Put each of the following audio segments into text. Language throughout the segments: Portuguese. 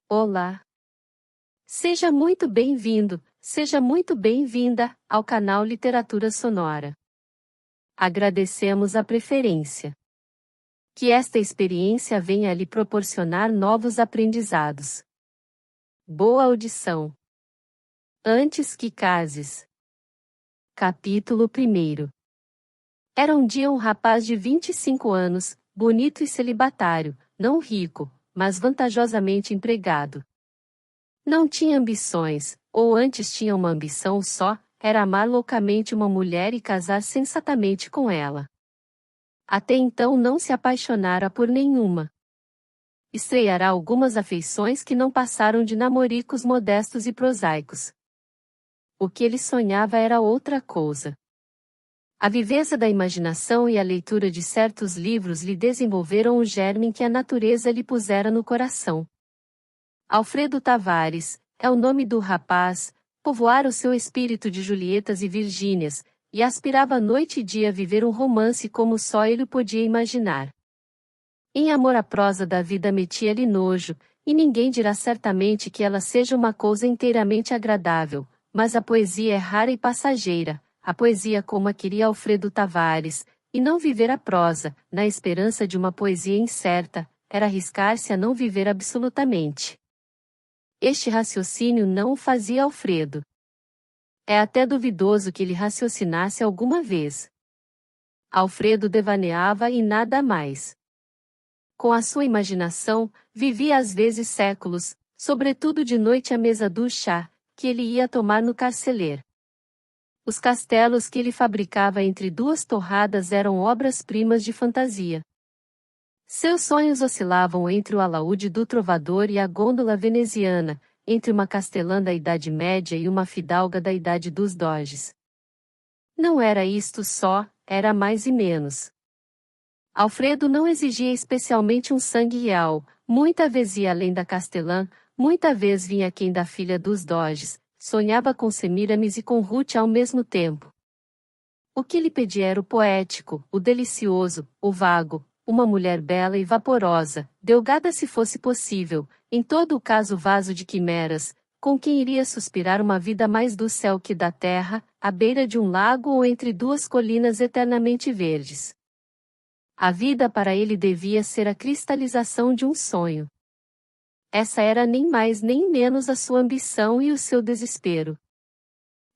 Olá! Seja muito bem-vindo, seja muito bem-vinda ao canal Literatura Sonora. Agradecemos a preferência. Que esta experiência venha a lhe proporcionar novos aprendizados. Boa audição. Antes que cases. Capítulo 1. Era um dia um rapaz de 25 anos, bonito e celibatário, não rico, mas vantajosamente empregado. Não tinha ambições, ou antes tinha uma ambição só, era amar loucamente uma mulher e casar sensatamente com ela. Até então não se apaixonara por nenhuma. Estreará algumas afeições que não passaram de namoricos modestos e prosaicos. O que ele sonhava era outra coisa. A viveza da imaginação e a leitura de certos livros lhe desenvolveram o germe que a natureza lhe pusera no coração. Alfredo Tavares, é o nome do rapaz, povoara o seu espírito de Julietas e Virgínias, e aspirava noite e dia a viver um romance como só ele podia imaginar. Em amor a prosa da vida metia-lhe nojo, e ninguém dirá certamente que ela seja uma coisa inteiramente agradável, mas a poesia é rara e passageira, a poesia como a queria Alfredo Tavares, e não viver a prosa, na esperança de uma poesia incerta, era arriscar-se a não viver absolutamente. Este raciocínio não o fazia Alfredo. É até duvidoso que ele raciocinasse alguma vez. Alfredo devaneava e nada mais. Com a sua imaginação, vivia às vezes séculos, sobretudo de noite à mesa do chá, que ele ia tomar no carceler. Os castelos que ele fabricava entre duas torradas eram obras-primas de fantasia. Seus sonhos oscilavam entre o alaúde do trovador e a gôndola veneziana, entre uma castelã da Idade Média e uma fidalga da Idade dos Doges. Não era isto só, era mais e menos. Alfredo não exigia especialmente um sangue real, muita vez ia além da castelã, muita vez vinha quem da filha dos Doges, sonhava com Semíramis e com Ruth ao mesmo tempo. O que lhe pedia era o poético, o delicioso, o vago, uma mulher bela e vaporosa, delgada se fosse possível, em todo o caso vaso de quimeras, com quem iria suspirar uma vida mais do céu que da terra, à beira de um lago ou entre duas colinas eternamente verdes. A vida para ele devia ser a cristalização de um sonho. Essa era nem mais nem menos a sua ambição e o seu desespero.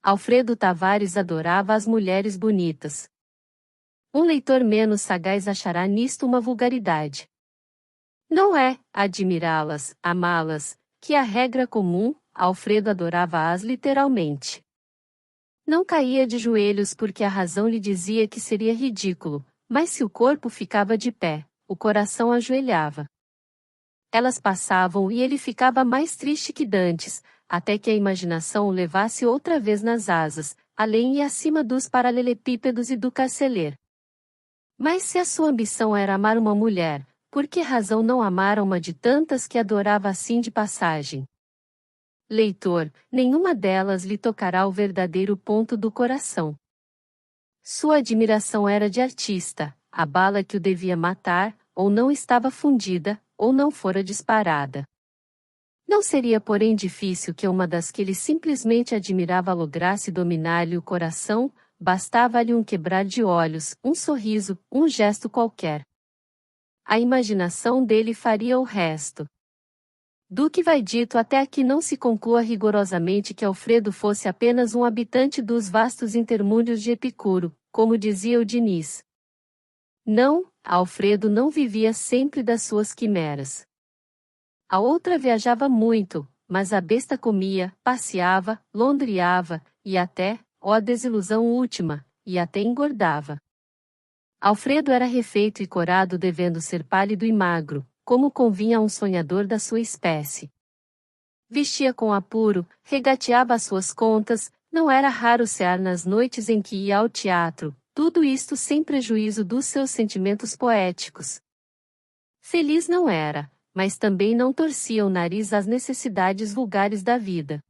Alfredo Tavares adorava as mulheres bonitas. Um leitor menos sagaz achará nisto uma vulgaridade. Não é admirá-las, amá-las, que a regra comum, Alfredo adorava-as literalmente. Não caía de joelhos porque a razão lhe dizia que seria ridículo, mas se o corpo ficava de pé, o coração ajoelhava. Elas passavam e ele ficava mais triste que dantes, até que a imaginação o levasse outra vez nas asas, além e acima dos paralelepípedos e do carceler. Mas se a sua ambição era amar uma mulher, por que razão não amar uma de tantas que adorava assim de passagem? Leitor, nenhuma delas lhe tocará o verdadeiro ponto do coração. Sua admiração era de artista, a bala que o devia matar, ou não estava fundida, ou não fora disparada. Não seria porém difícil que uma das que ele simplesmente admirava lograsse dominar-lhe o coração, bastava-lhe um quebrar de olhos, um sorriso, um gesto qualquer. A imaginação dele faria o resto. Do que vai dito até aqui não se conclua rigorosamente que Alfredo fosse apenas um habitante dos vastos intermúndios de Epicuro, como dizia o Diniz. Não, Alfredo não vivia sempre das suas quimeras. A outra viajava muito, mas a besta comia, passeava, londreava, e até, ó desilusão última, e até engordava. Alfredo era refeito e corado devendo ser pálido e magro, como convinha a um sonhador da sua espécie. Vestia com apuro, regateava as suas contas, não era raro cear nas noites em que ia ao teatro, tudo isto sem prejuízo dos seus sentimentos poéticos. Feliz não era, mas também não torcia o nariz às necessidades vulgares da vida.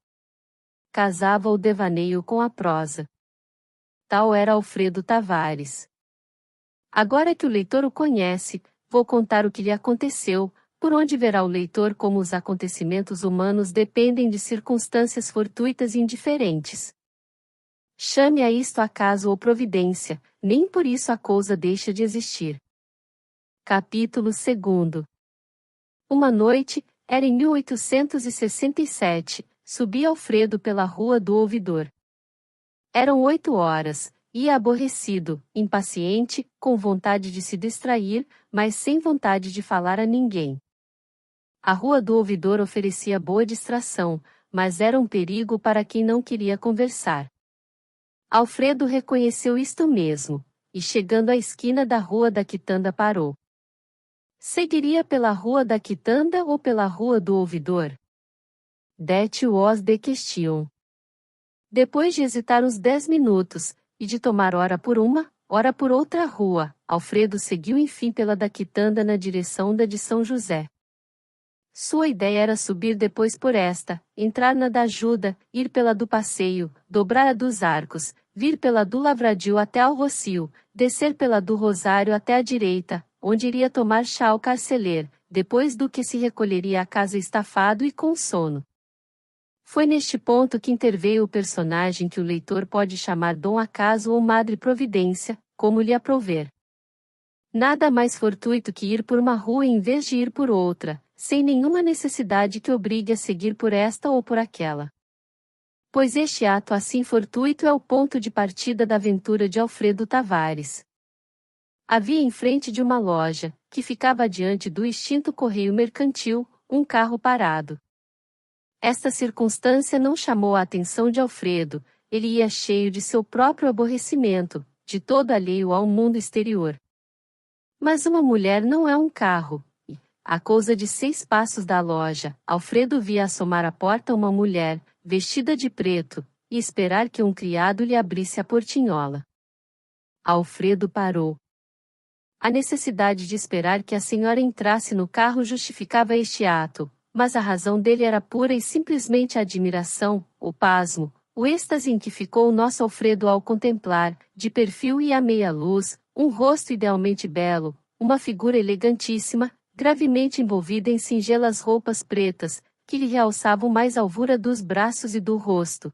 Casava o devaneio com a prosa. Tal era Alfredo Tavares. Agora que o leitor o conhece, vou contar o que lhe aconteceu, por onde verá o leitor como os acontecimentos humanos dependem de circunstâncias fortuitas e indiferentes. Chame a isto acaso ou providência, nem por isso a coisa deixa de existir. Capítulo 2. Uma noite, era em 1867, subia Alfredo pela Rua do Ouvidor. Eram 8 horas, ia aborrecido, impaciente, com vontade de se distrair, mas sem vontade de falar a ninguém. A Rua do Ouvidor oferecia boa distração, mas era um perigo para quem não queria conversar. Alfredo reconheceu isto mesmo, e chegando à esquina da Rua da Quitanda parou. Seguiria pela Rua da Quitanda ou pela Rua do Ouvidor? Det was de question. Depois de hesitar uns 10 minutos, e de tomar ora por uma, ora por outra rua, Alfredo seguiu enfim pela da Quitanda na direção da de São José. Sua ideia era subir depois por esta, entrar na da Ajuda, ir pela do Passeio, dobrar a dos Arcos, vir pela do Lavradio até ao Rocio, descer pela do Rosário até a direita, onde iria tomar chá ao carceler, depois do que se recolheria à casa estafado e com sono. Foi neste ponto que interveio o personagem que o leitor pode chamar Dom Acaso ou Madre Providência, como lhe aprouver. Nada mais fortuito que ir por uma rua em vez de ir por outra, sem nenhuma necessidade que obrigue a seguir por esta ou por aquela. Pois este ato assim fortuito é o ponto de partida da aventura de Alfredo Tavares. Havia em frente de uma loja, que ficava adiante do extinto correio mercantil, um carro parado. Esta circunstância não chamou a atenção de Alfredo, ele ia cheio de seu próprio aborrecimento, de todo alheio ao mundo exterior. Mas uma mulher não é um carro, e, a coisa de 6 passos da loja, Alfredo via assomar à porta uma mulher, vestida de preto, e esperar que um criado lhe abrisse a portinhola. Alfredo parou. A necessidade de esperar que a senhora entrasse no carro justificava este ato, mas a razão dele era pura e simplesmente a admiração, o pasmo, o êxtase em que ficou o nosso Alfredo ao contemplar, de perfil e à meia luz, um rosto idealmente belo, uma figura elegantíssima, gravemente envolvida em singelas roupas pretas, que lhe realçavam mais a alvura dos braços e do rosto.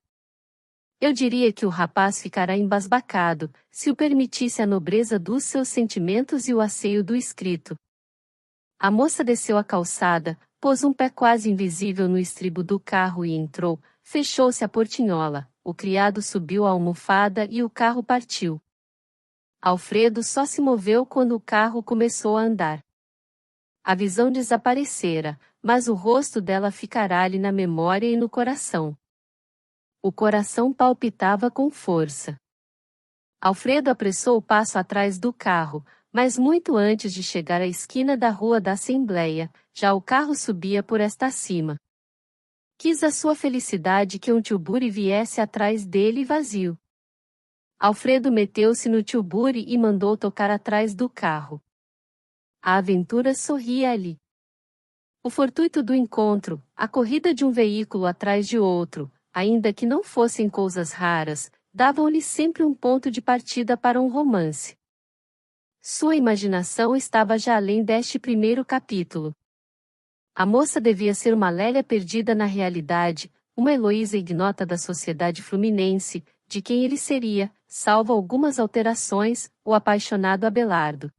Eu diria que o rapaz ficará embasbacado, se o permitisse a nobreza dos seus sentimentos e o asseio do escrito. A moça desceu a calçada, pôs um pé quase invisível no estribo do carro e entrou, fechou-se a portinhola, o criado subiu a almofada e o carro partiu. Alfredo só se moveu quando o carro começou a andar. A visão desaparecera, mas o rosto dela ficará-lhe na memória e no coração. O coração palpitava com força. Alfredo apressou o passo atrás do carro, mas muito antes de chegar à esquina da Rua da Assembleia, já o carro subia por esta acima. Quis a sua felicidade que um tilbure viesse atrás dele vazio. Alfredo meteu-se no tilbure e mandou tocar atrás do carro. A aventura sorria ali. O fortuito do encontro, a corrida de um veículo atrás de outro, ainda que não fossem coisas raras, davam-lhe sempre um ponto de partida para um romance. Sua imaginação estava já além deste primeiro capítulo. A moça devia ser uma Lélia perdida na realidade, uma Heloísa ignota da sociedade fluminense, de quem ele seria, salvo algumas alterações, o apaixonado Abelardo.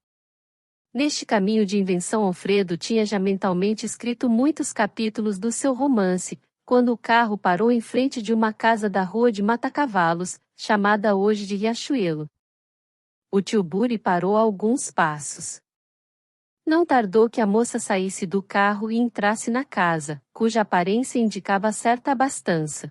Neste caminho de invenção Alfredo tinha já mentalmente escrito muitos capítulos do seu romance, quando o carro parou em frente de uma casa da rua de Matacavalos, chamada hoje de Riachuelo. O tilbure parou a alguns passos. Não tardou que a moça saísse do carro e entrasse na casa, cuja aparência indicava certa abastança.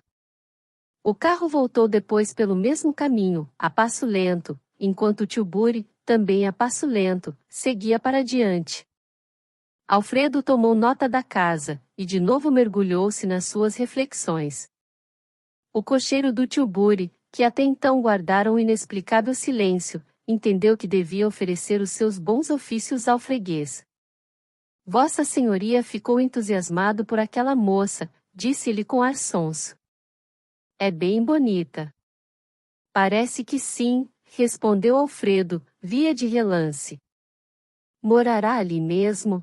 O carro voltou depois pelo mesmo caminho, a passo lento, enquanto o tilbure, também a passo lento, seguia para diante. Alfredo tomou nota da casa, e de novo mergulhou-se nas suas reflexões. O cocheiro do tilbure, que até então guardara um inexplicável silêncio, entendeu que devia oferecer os seus bons ofícios ao freguês. Vossa Senhoria ficou entusiasmado por aquela moça, disse-lhe com ar sonso. É bem bonita. Parece que sim, respondeu Alfredo, via de relance. Morará ali mesmo?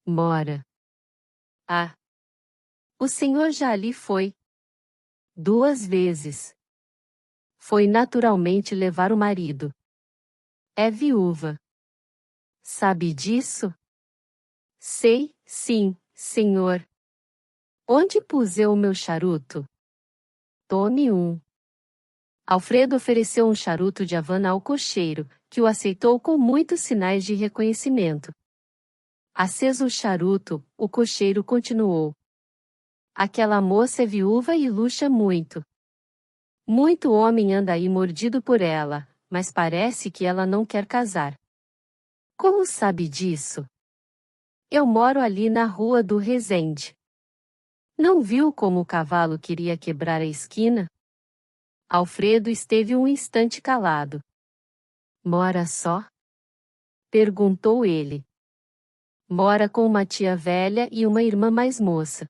Mora. Ah! O senhor já ali foi. 2 vezes. Foi naturalmente levar o marido. É viúva. Sabe disso? Sei, sim, senhor. Onde pus eu o meu charuto? Tome um. Alfredo ofereceu um charuto de Havana ao cocheiro, que o aceitou com muitos sinais de reconhecimento. Aceso o charuto, o cocheiro continuou. Aquela moça é viúva e luxa muito. Muito homem anda aí mordido por ela, mas parece que ela não quer casar. Como sabe disso? Eu moro ali na rua do Resende. Não viu como o cavalo queria quebrar a esquina? Alfredo esteve um instante calado. Mora só? Perguntou ele. Mora com uma tia velha e uma irmã mais moça.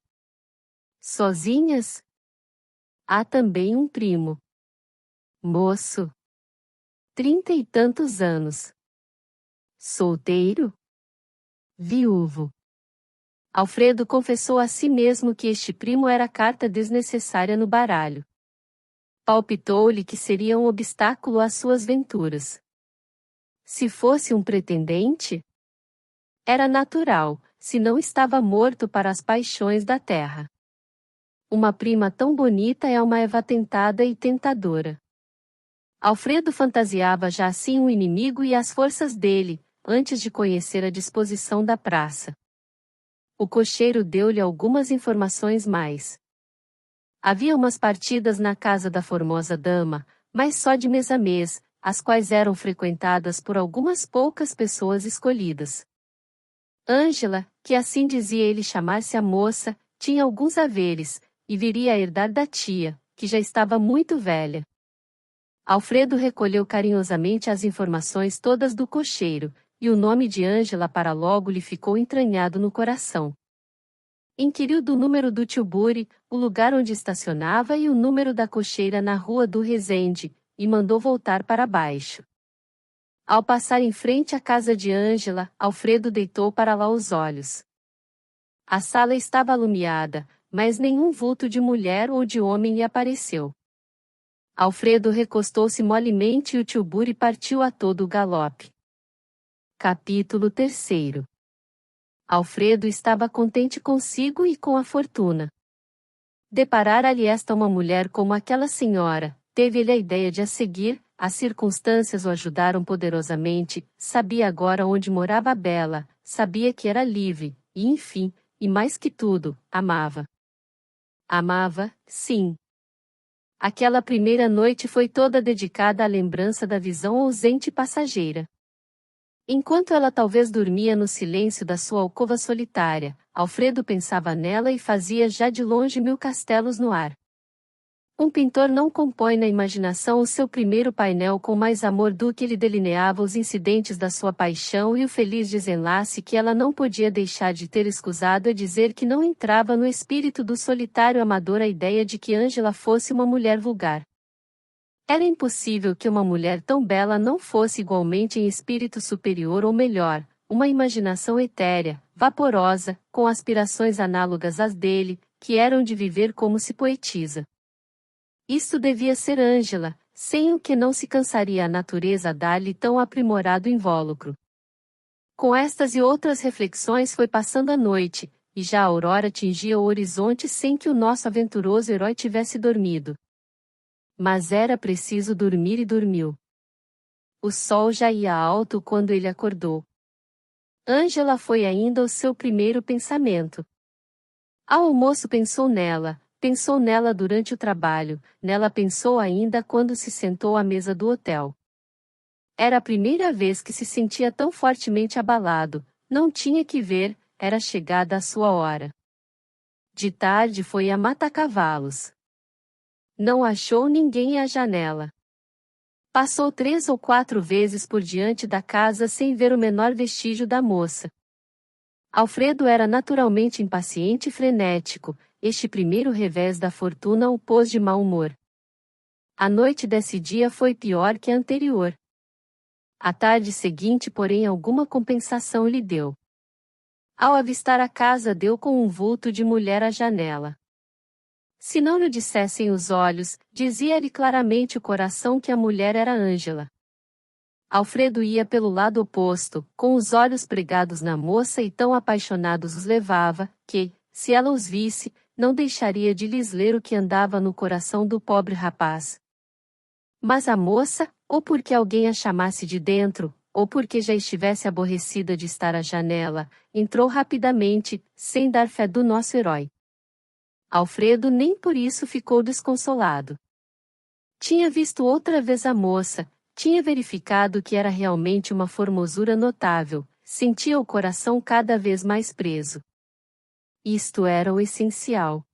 Sozinhas? Há também um primo. Moço. 30 e tantos anos. Solteiro? Viúvo. Alfredo confessou a si mesmo que este primo era carta desnecessária no baralho. Palpitou-lhe que seria um obstáculo às suas venturas. Se fosse um pretendente? Era natural, se não estava morto para as paixões da terra. Uma prima tão bonita é uma eva tentada e tentadora. Alfredo fantasiava já assim o inimigo e as forças dele, antes de conhecer a disposição da praça. O cocheiro deu-lhe algumas informações mais. Havia umas partidas na casa da formosa dama, mas só de mês a mês, as quais eram frequentadas por algumas poucas pessoas escolhidas. Ângela, que assim dizia ele chamar-se a moça, tinha alguns haveres, e viria a herdar da tia, que já estava muito velha. Alfredo recolheu carinhosamente as informações todas do cocheiro, e o nome de Ângela para logo lhe ficou entranhado no coração. Inquiriu do número do Tilbury, o lugar onde estacionava e o número da cocheira na rua do Resende, e mandou voltar para baixo. Ao passar em frente à casa de Ângela, Alfredo deitou para lá os olhos. A sala estava alumiada, mas nenhum vulto de mulher ou de homem lhe apareceu. Alfredo recostou-se molemente e o Tilbury partiu a todo o galope. Capítulo 3. Alfredo estava contente consigo e com a fortuna. Deparara-lhe esta uma mulher como aquela senhora, teve-lhe a ideia de a seguir, as circunstâncias o ajudaram poderosamente, sabia agora onde morava a bela, sabia que era livre, e enfim, e mais que tudo, amava. Amava, sim. Aquela primeira noite foi toda dedicada à lembrança da visão ausente e passageira. Enquanto ela talvez dormia no silêncio da sua alcova solitária, Alfredo pensava nela e fazia já de longe 1000 castelos no ar. Um pintor não compõe na imaginação o seu primeiro painel com mais amor do que ele delineava os incidentes da sua paixão e o feliz desenlace que ela não podia deixar de ter escusado a dizer que não entrava no espírito do solitário amador a ideia de que Ângela fosse uma mulher vulgar. Era impossível que uma mulher tão bela não fosse igualmente em espírito superior ou melhor, uma imaginação etérea, vaporosa, com aspirações análogas às dele, que eram de viver como se poetiza. Isto devia ser Ângela, sem o que não se cansaria a natureza a dar-lhe tão aprimorado invólucro. Com estas e outras reflexões foi passando a noite, e já a aurora tingia o horizonte sem que o nosso aventuroso herói tivesse dormido. Mas era preciso dormir e dormiu. O sol já ia alto quando ele acordou. Ângela foi ainda o seu primeiro pensamento. Ao almoço pensou nela durante o trabalho, nela pensou ainda quando se sentou à mesa do hotel. Era a primeira vez que se sentia tão fortemente abalado, não tinha que ver, era chegada a sua hora. De tarde foi a mata-cavalos. Não achou ninguém à janela. Passou 3 ou 4 vezes por diante da casa sem ver o menor vestígio da moça. Alfredo era naturalmente impaciente e frenético, este primeiro revés da fortuna o pôs de mau humor. A noite desse dia foi pior que a anterior. A tarde seguinte, porém, alguma compensação lhe deu. Ao avistar a casa deu com um vulto de mulher à janela. Se não lhe dissessem os olhos, dizia-lhe claramente o coração que a mulher era Ângela. Alfredo ia pelo lado oposto, com os olhos pregados na moça e tão apaixonados os levava, que, se ela os visse, não deixaria de lhes ler o que andava no coração do pobre rapaz. Mas a moça, ou porque alguém a chamasse de dentro, ou porque já estivesse aborrecida de estar à janela, entrou rapidamente, sem dar fé do nosso herói. Alfredo nem por isso ficou desconsolado. Tinha visto outra vez a moça, tinha verificado que era realmente uma formosura notável, sentia o coração cada vez mais preso. Isto era o essencial.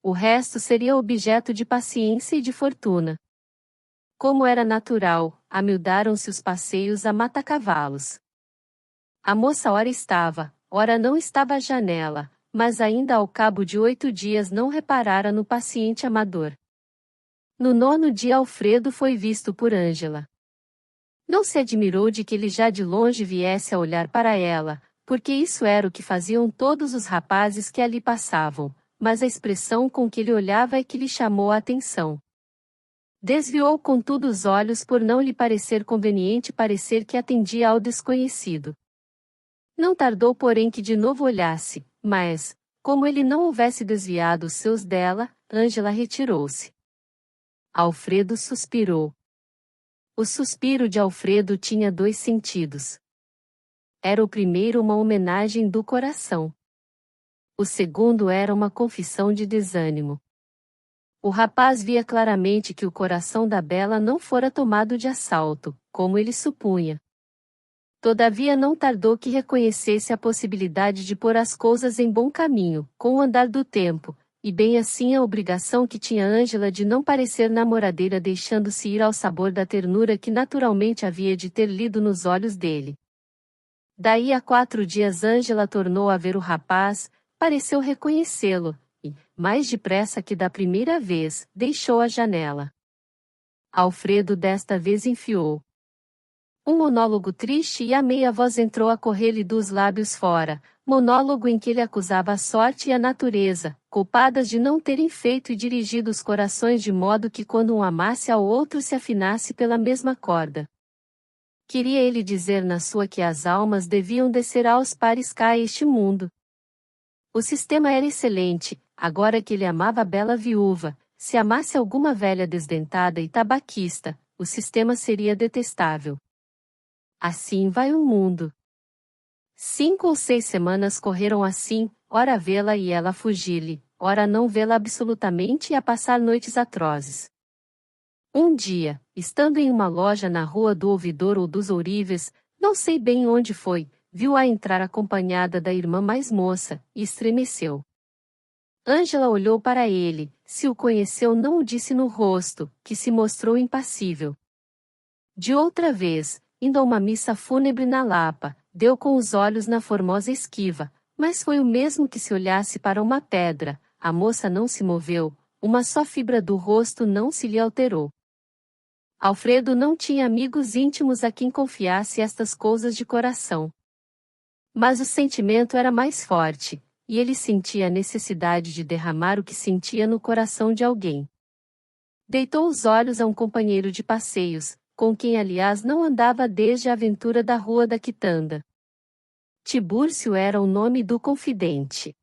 O resto seria objeto de paciência e de fortuna. Como era natural, amiudaram-se os passeios a mata-cavalos. A moça ora estava, ora não estava à janela, mas ainda ao cabo de 8 dias não reparara no paciente amador. No 9º dia Alfredo foi visto por Ângela. Não se admirou de que ele já de longe viesse a olhar para ela, porque isso era o que faziam todos os rapazes que ali passavam, mas a expressão com que ele olhava é que lhe chamou a atenção. Desviou contudo os olhos por não lhe parecer conveniente parecer que atendia ao desconhecido. Não tardou porém que de novo olhasse, mas, como ele não houvesse desviado os seus dela, Ângela retirou-se. Alfredo suspirou. O suspiro de Alfredo tinha 2 sentidos. Era o primeiro uma homenagem do coração. O segundo era uma confissão de desânimo. O rapaz via claramente que o coração da bela não fora tomado de assalto, como ele supunha. Todavia não tardou que reconhecesse a possibilidade de pôr as coisas em bom caminho, com o andar do tempo, e bem assim a obrigação que tinha Ângela de não parecer namoradeira deixando-se ir ao sabor da ternura que naturalmente havia de ter lido nos olhos dele. Daí a 4 dias Ângela tornou a ver o rapaz, pareceu reconhecê-lo, e, mais depressa que da primeira vez, deixou a janela. Alfredo desta vez enfiou um monólogo triste e a meia voz entrou a correr-lhe dos lábios fora, monólogo em que ele acusava a sorte e a natureza, culpadas de não terem feito e dirigido os corações de modo que quando um amasse ao outro se afinasse pela mesma corda. Queria ele dizer na sua que as almas deviam descer aos pares cá a este mundo. O sistema era excelente, agora que ele amava a bela viúva, se amasse alguma velha desdentada e tabaquista, o sistema seria detestável. Assim vai o mundo. 5 ou 6 semanas correram assim, ora vê-la e ela fugir-lhe, ora não vê-la absolutamente e a passar noites atrozes. Um dia, estando em uma loja na rua do Ouvidor ou dos Ourives, não sei bem onde foi, viu-a entrar acompanhada da irmã mais moça, e estremeceu. Ângela olhou para ele, se o conheceu não o disse no rosto, que se mostrou impassível. De outra vez, indo a uma missa fúnebre na Lapa, deu com os olhos na formosa esquiva, mas foi o mesmo que se olhasse para uma pedra, a moça não se moveu, uma só fibra do rosto não se lhe alterou. Alfredo não tinha amigos íntimos a quem confiasse estas coisas de coração. Mas o sentimento era mais forte, e ele sentia a necessidade de derramar o que sentia no coração de alguém. Deitou os olhos a um companheiro de passeios, com quem aliás não andava desde a aventura da Rua da Quitanda. Tibúrcio era o nome do confidente.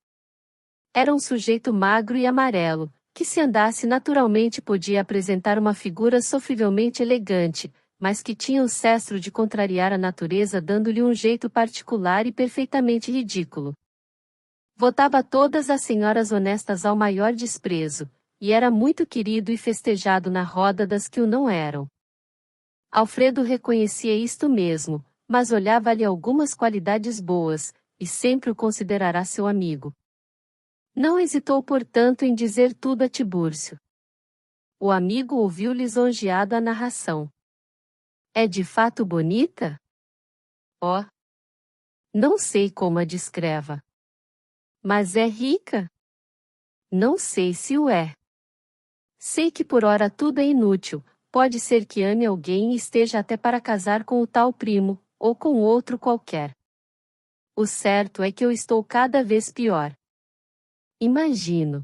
Era um sujeito magro e amarelo, que se andasse naturalmente podia apresentar uma figura sofrivelmente elegante, mas que tinha o cestro de contrariar a natureza dando-lhe um jeito particular e perfeitamente ridículo. Votava todas as senhoras honestas ao maior desprezo, e era muito querido e festejado na roda das que o não eram. Alfredo reconhecia isto mesmo, mas olhava-lhe algumas qualidades boas, e sempre o considerará seu amigo. Não hesitou portanto em dizer tudo a Tibúrcio. O amigo ouviu lisonjeado a narração. É de fato bonita? Oh! Não sei como a descreva. Mas é rica? Não sei se o é. Sei que por ora tudo é inútil, pode ser que ame alguém e esteja até para casar com o tal primo, ou com outro qualquer. O certo é que eu estou cada vez pior. Imagino.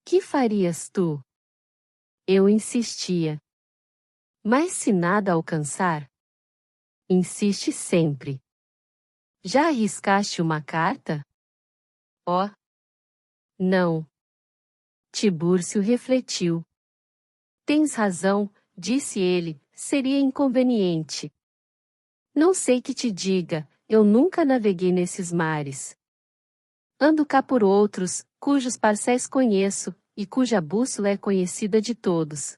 Que farias tu? Eu insistia. Mas se nada alcançar? Insiste sempre. Já arriscaste uma carta? Oh, não. Tibúrcio refletiu. Tens razão, disse ele, seria inconveniente. Não sei que te diga, eu nunca naveguei nesses mares. Ando cá por outros, cujos parcéis conheço, e cuja bússola é conhecida de todos.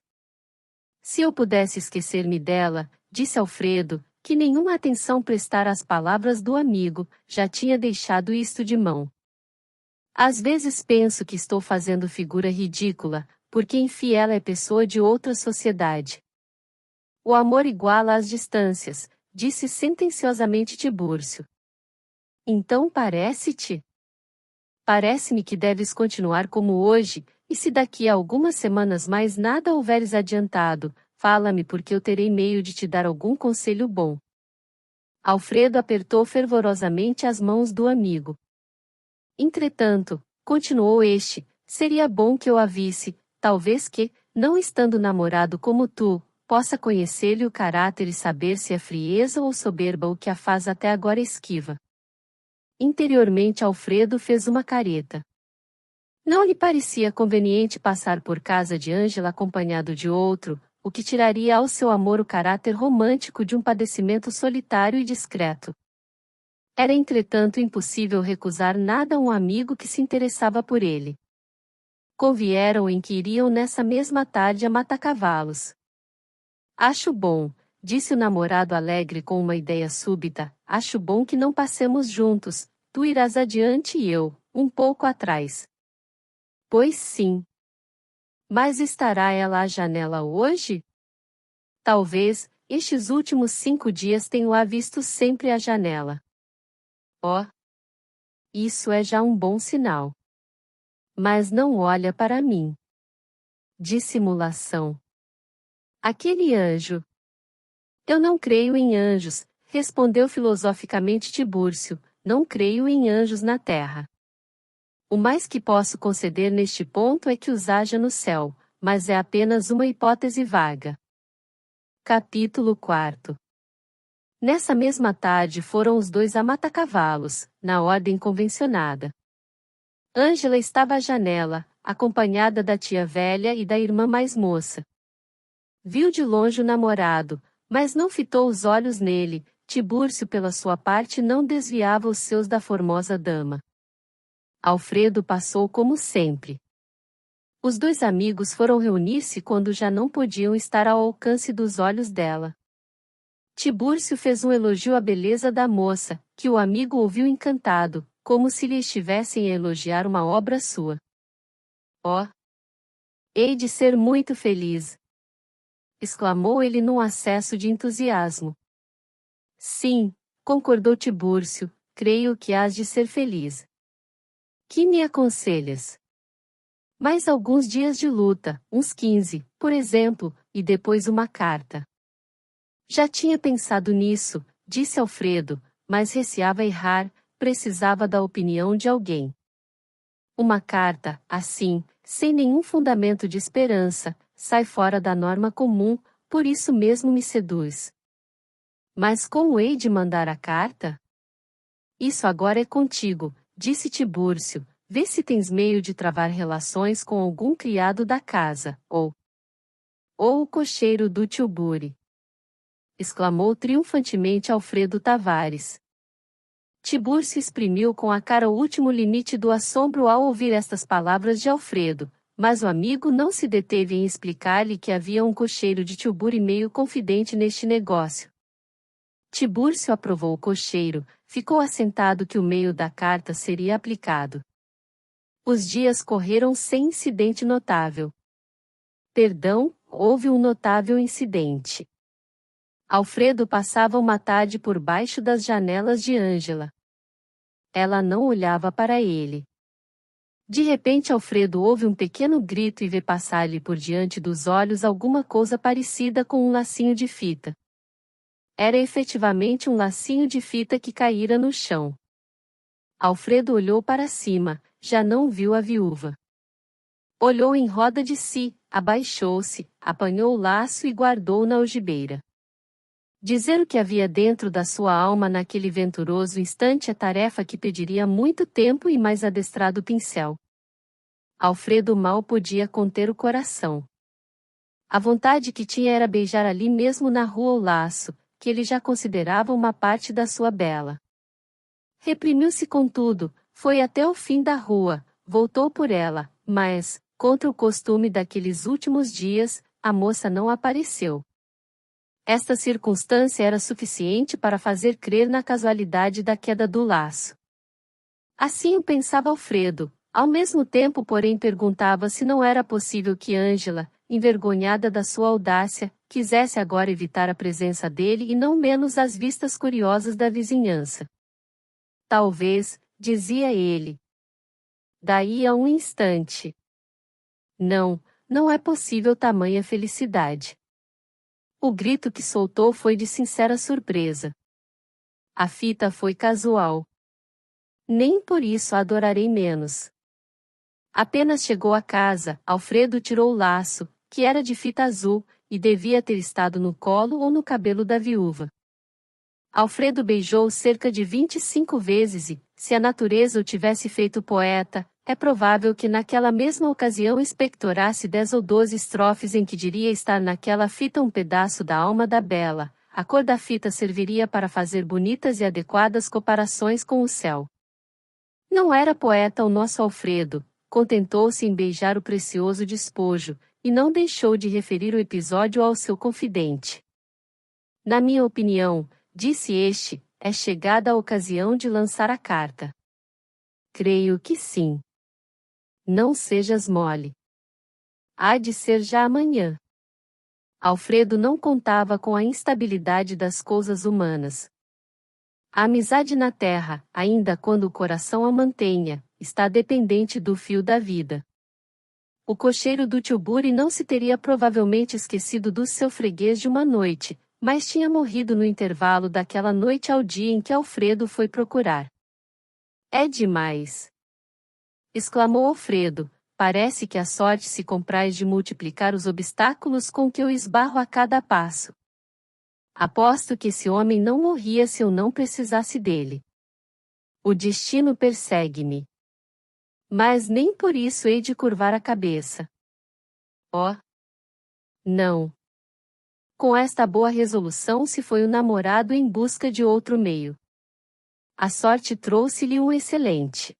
Se eu pudesse esquecer-me dela, disse Alfredo, que nenhuma atenção prestara às palavras do amigo, já tinha deixado isto de mão. Às vezes penso que estou fazendo figura ridícula, porque enfim ela é pessoa de outra sociedade. O amor iguala as distâncias, disse sentenciosamente Tibúrcio. Então parece-te? Parece-me que deves continuar como hoje, e se daqui a algumas semanas mais nada houveres adiantado, fala-me porque eu terei meio de te dar algum conselho bom. Alfredo apertou fervorosamente as mãos do amigo. Entretanto, continuou este, seria bom que eu a visse, talvez que, não estando namorado como tu, possa conhecer-lhe o caráter e saber se é frieza ou soberba o que a faz até agora esquiva. Interiormente Alfredo fez uma careta. Não lhe parecia conveniente passar por casa de Ângela acompanhado de outro, o que tiraria ao seu amor o caráter romântico de um padecimento solitário e discreto. Era entretanto impossível recusar nada a um amigo que se interessava por ele. Convieram em que iriam nessa mesma tarde a Matacavalos. Acho bom, disse o namorado alegre com uma ideia súbita, acho bom que não passemos juntos, tu irás adiante e eu, um pouco atrás. Pois sim. Mas estará ela à janela hoje? Talvez, estes últimos 5 dias tenho-a visto sempre à janela. Oh! Isso é já um bom sinal. Mas não olha para mim. Dissimulação. Aquele anjo. Eu não creio em anjos, respondeu filosoficamente Tibúrcio, não creio em anjos na terra. O mais que posso conceder neste ponto é que os haja no céu, mas é apenas uma hipótese vaga. Capítulo 4. Nessa mesma tarde foram os dois a Matacavalos, na ordem convencionada. Ângela estava à janela, acompanhada da tia velha e da irmã mais moça. Viu de longe o namorado, mas não fitou os olhos nele, Tibúrcio pela sua parte não desviava os seus da formosa dama. Alfredo passou como sempre. Os dois amigos foram reunir-se quando já não podiam estar ao alcance dos olhos dela. Tibúrcio fez um elogio à beleza da moça, que o amigo ouviu encantado, como se lhe estivessem a elogiar uma obra sua. Oh! Hei de ser muito feliz! Exclamou ele num acesso de entusiasmo. Sim, concordou Tibúrcio, creio que hás de ser feliz. Que me aconselhas? Mais alguns dias de luta, uns 15, por exemplo, e depois uma carta. Já tinha pensado nisso, disse Alfredo, mas receava errar, precisava da opinião de alguém. Uma carta, assim, sem nenhum fundamento de esperança, sai fora da norma comum, por isso mesmo me seduz. Mas como hei de mandar a carta? Isso agora é contigo, disse Tibúrcio, vê se tens meio de travar relações com algum criado da casa, ou o cocheiro do Tilbury. Exclamou triunfantemente Alfredo Tavares. Tibúrcio exprimiu com a cara o último limite do assombro ao ouvir estas palavras de Alfredo, mas o amigo não se deteve em explicar-lhe que havia um cocheiro de Tilbury meio confidente neste negócio. Tibúrcio aprovou o cocheiro, ficou assentado que o meio da carta seria aplicado. Os dias correram sem incidente notável. Perdão, houve um notável incidente. Alfredo passava uma tarde por baixo das janelas de Ângela. Ela não olhava para ele. De repente Alfredo ouve um pequeno grito e vê passar-lhe por diante dos olhos alguma coisa parecida com um lacinho de fita. Era efetivamente um lacinho de fita que caíra no chão. Alfredo olhou para cima, já não viu a viúva. Olhou em roda de si, abaixou-se, apanhou o laço e guardou na algibeira. Dizer o que havia dentro da sua alma naquele venturoso instante é tarefa que pediria muito tempo e mais adestrado pincel. Alfredo mal podia conter o coração. A vontade que tinha era beijar ali mesmo na rua o laço, que ele já considerava uma parte da sua bela. Reprimiu-se contudo, foi até o fim da rua, voltou por ela, mas, contra o costume daqueles últimos dias, a moça não apareceu. Esta circunstância era suficiente para fazer crer na casualidade da queda do laço. Assim o pensava Alfredo, ao mesmo tempo porém perguntava se não era possível que Ângela, envergonhada da sua audácia, quisesse agora evitar a presença dele e não menos as vistas curiosas da vizinhança. Talvez, dizia ele. Daí a um instante. Não, não é possível tamanha felicidade. O grito que soltou foi de sincera surpresa. A fita foi casual. Nem por isso a adorarei menos. Apenas chegou à casa, Alfredo tirou o laço, que era de fita azul, e devia ter estado no colo ou no cabelo da viúva. Alfredo beijou cerca de 25 vezes e, se a natureza o tivesse feito poeta, é provável que naquela mesma ocasião expectorasse 10 ou 12 estrofes em que diria estar naquela fita um pedaço da alma da bela. A cor da fita serviria para fazer bonitas e adequadas comparações com o céu. Não era poeta o nosso Alfredo, contentou-se em beijar o precioso despojo, e não deixou de referir o episódio ao seu confidente. Na minha opinião, disse este, é chegada a ocasião de lançar a carta. Creio que sim. Não sejas mole. Há de ser já amanhã. Alfredo não contava com a instabilidade das coisas humanas. A amizade na terra, ainda quando o coração a mantenha, está dependente do fio da vida. O cocheiro do Tilbury não se teria provavelmente esquecido do seu freguês de uma noite, mas tinha morrido no intervalo daquela noite ao dia em que Alfredo foi procurar. É demais! Exclamou Alfredo, parece que a sorte se compraz de multiplicar os obstáculos com que eu esbarro a cada passo. Aposto que esse homem não morria se eu não precisasse dele. O destino persegue-me. Mas nem por isso hei de curvar a cabeça. Oh! Não! Com esta boa resolução se foi o namorado em busca de outro meio. A sorte trouxe-lhe um excelente.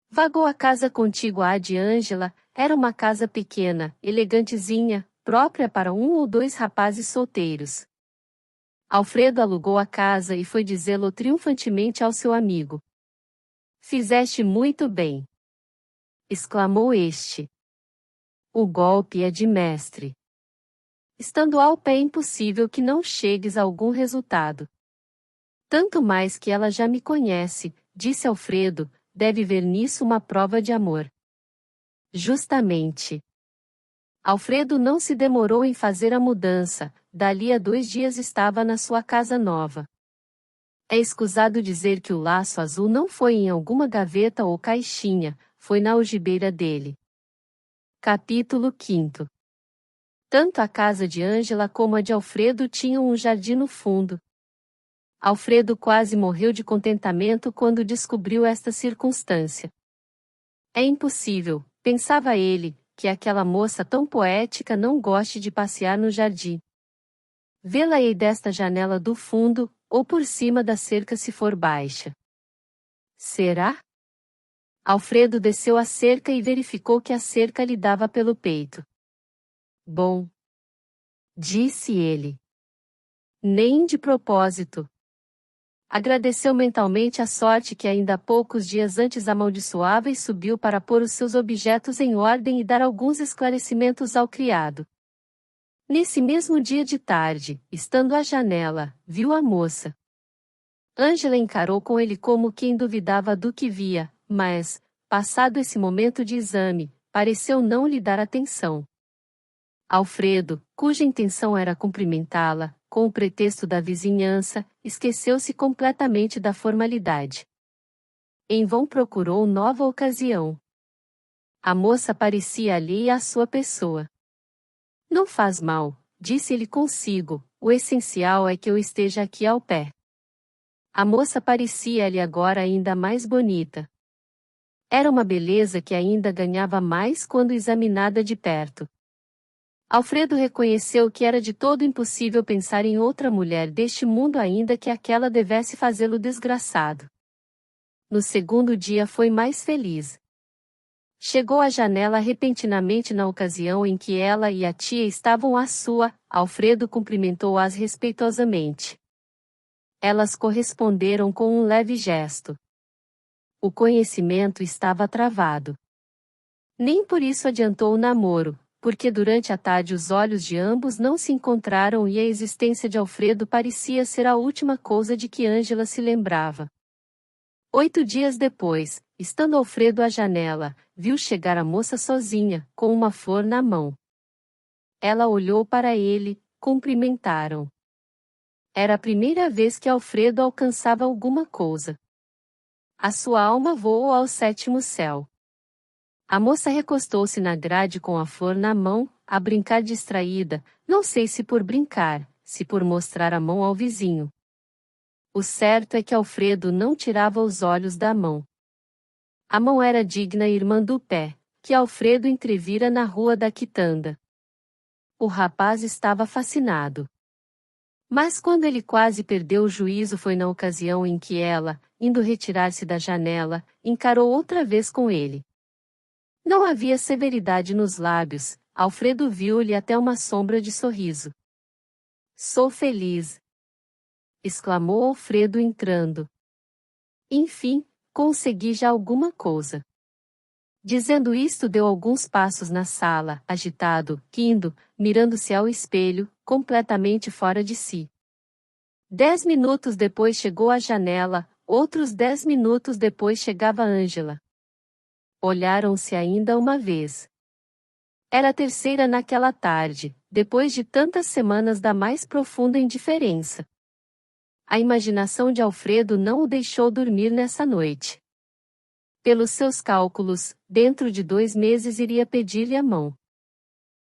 Vagou a casa contígua à de Ângela, era uma casa pequena, elegantezinha, própria para um ou dois rapazes solteiros. Alfredo alugou a casa e foi dizê-lo triunfantemente ao seu amigo. Fizeste muito bem! Exclamou este. O golpe é de mestre. Estando ao pé é impossível que não chegues a algum resultado. Tanto mais que ela já me conhece, disse Alfredo, deve ver nisso uma prova de amor. Justamente. Alfredo não se demorou em fazer a mudança, dali a 2 dias estava na sua casa nova. É escusado dizer que o laço azul não foi em alguma gaveta ou caixinha, foi na algibeira dele. Capítulo 5. Tanto a casa de Ângela como a de Alfredo tinham um jardim no fundo. Alfredo quase morreu de contentamento quando descobriu esta circunstância. É impossível, pensava ele, que aquela moça tão poética não goste de passear no jardim. Vê-la-ei desta janela do fundo, ou por cima da cerca se for baixa. Será? Alfredo desceu a cerca e verificou que a cerca lhe dava pelo peito. Bom, disse ele. Nem de propósito. Agradeceu mentalmente a sorte que ainda poucos dias antes amaldiçoava e subiu para pôr os seus objetos em ordem e dar alguns esclarecimentos ao criado. Nesse mesmo dia de tarde, estando à janela, viu a moça. Ângela encarou com ele como quem duvidava do que via, mas, passado esse momento de exame, pareceu não lhe dar atenção. Alfredo, cuja intenção era cumprimentá-la, com o pretexto da vizinhança, esqueceu-se completamente da formalidade. Em vão procurou nova ocasião. A moça parecia alheia à sua pessoa. Não faz mal, disse ele consigo, o essencial é que eu esteja aqui ao pé. A moça parecia-lhe agora ainda mais bonita. Era uma beleza que ainda ganhava mais quando examinada de perto. Alfredo reconheceu que era de todo impossível pensar em outra mulher deste mundo ainda que aquela devesse fazê-lo desgraçado. No segundo dia foi mais feliz. Chegou à janela repentinamente na ocasião em que ela e a tia estavam à sua, Alfredo cumprimentou-as respeitosamente. Elas corresponderam com um leve gesto. O conhecimento estava travado. Nem por isso adiantou o namoro, porque durante a tarde os olhos de ambos não se encontraram e a existência de Alfredo parecia ser a última coisa de que Ângela se lembrava. 8 dias depois, estando Alfredo à janela, viu chegar a moça sozinha, com uma flor na mão. Ela olhou para ele, cumprimentaram. Era a primeira vez que Alfredo alcançava alguma coisa. A sua alma voou ao sétimo céu. A moça recostou-se na grade com a flor na mão, a brincar distraída, não sei se por brincar, se por mostrar a mão ao vizinho. O certo é que Alfredo não tirava os olhos da mão. A mão era digna irmã do pé, que Alfredo entrevira na rua da Quitanda. O rapaz estava fascinado. Mas quando ele quase perdeu o juízo foi na ocasião em que ela, indo retirar-se da janela, encarou outra vez com ele. Não havia severidade nos lábios, Alfredo viu-lhe até uma sombra de sorriso. "Sou feliz!" exclamou Alfredo entrando. "Enfim, consegui já alguma coisa." Dizendo isto deu alguns passos na sala, agitado, rindo, mirando-se ao espelho, completamente fora de si. 10 minutos depois chegou à janela, outros 10 minutos depois chegava Ângela. Olharam-se ainda uma vez. Era a terceira naquela tarde, depois de tantas semanas da mais profunda indiferença. A imaginação de Alfredo não o deixou dormir nessa noite. Pelos seus cálculos, dentro de 2 meses iria pedir-lhe a mão.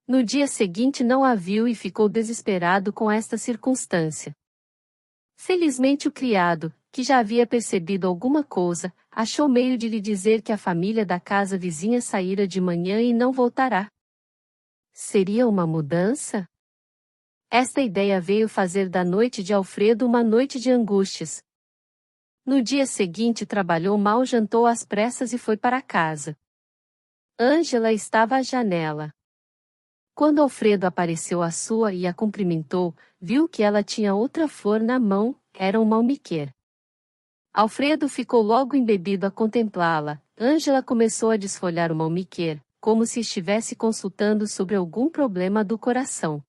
No dia seguinte não a viu e ficou desesperado com esta circunstância. Felizmente o criado, que já havia percebido alguma coisa, achou meio de lhe dizer que a família da casa vizinha saíra de manhã e não voltará. Seria uma mudança? Esta ideia veio fazer da noite de Alfredo uma noite de angústias. No dia seguinte trabalhou mal, jantou às pressas e foi para casa. Ângela estava à janela. Quando Alfredo apareceu à sua e a cumprimentou, viu que ela tinha outra flor na mão, era um malmiquer. Alfredo ficou logo embebido a contemplá-la. Ângela começou a desfolhar o malmiquer, como se estivesse consultando sobre algum problema do coração.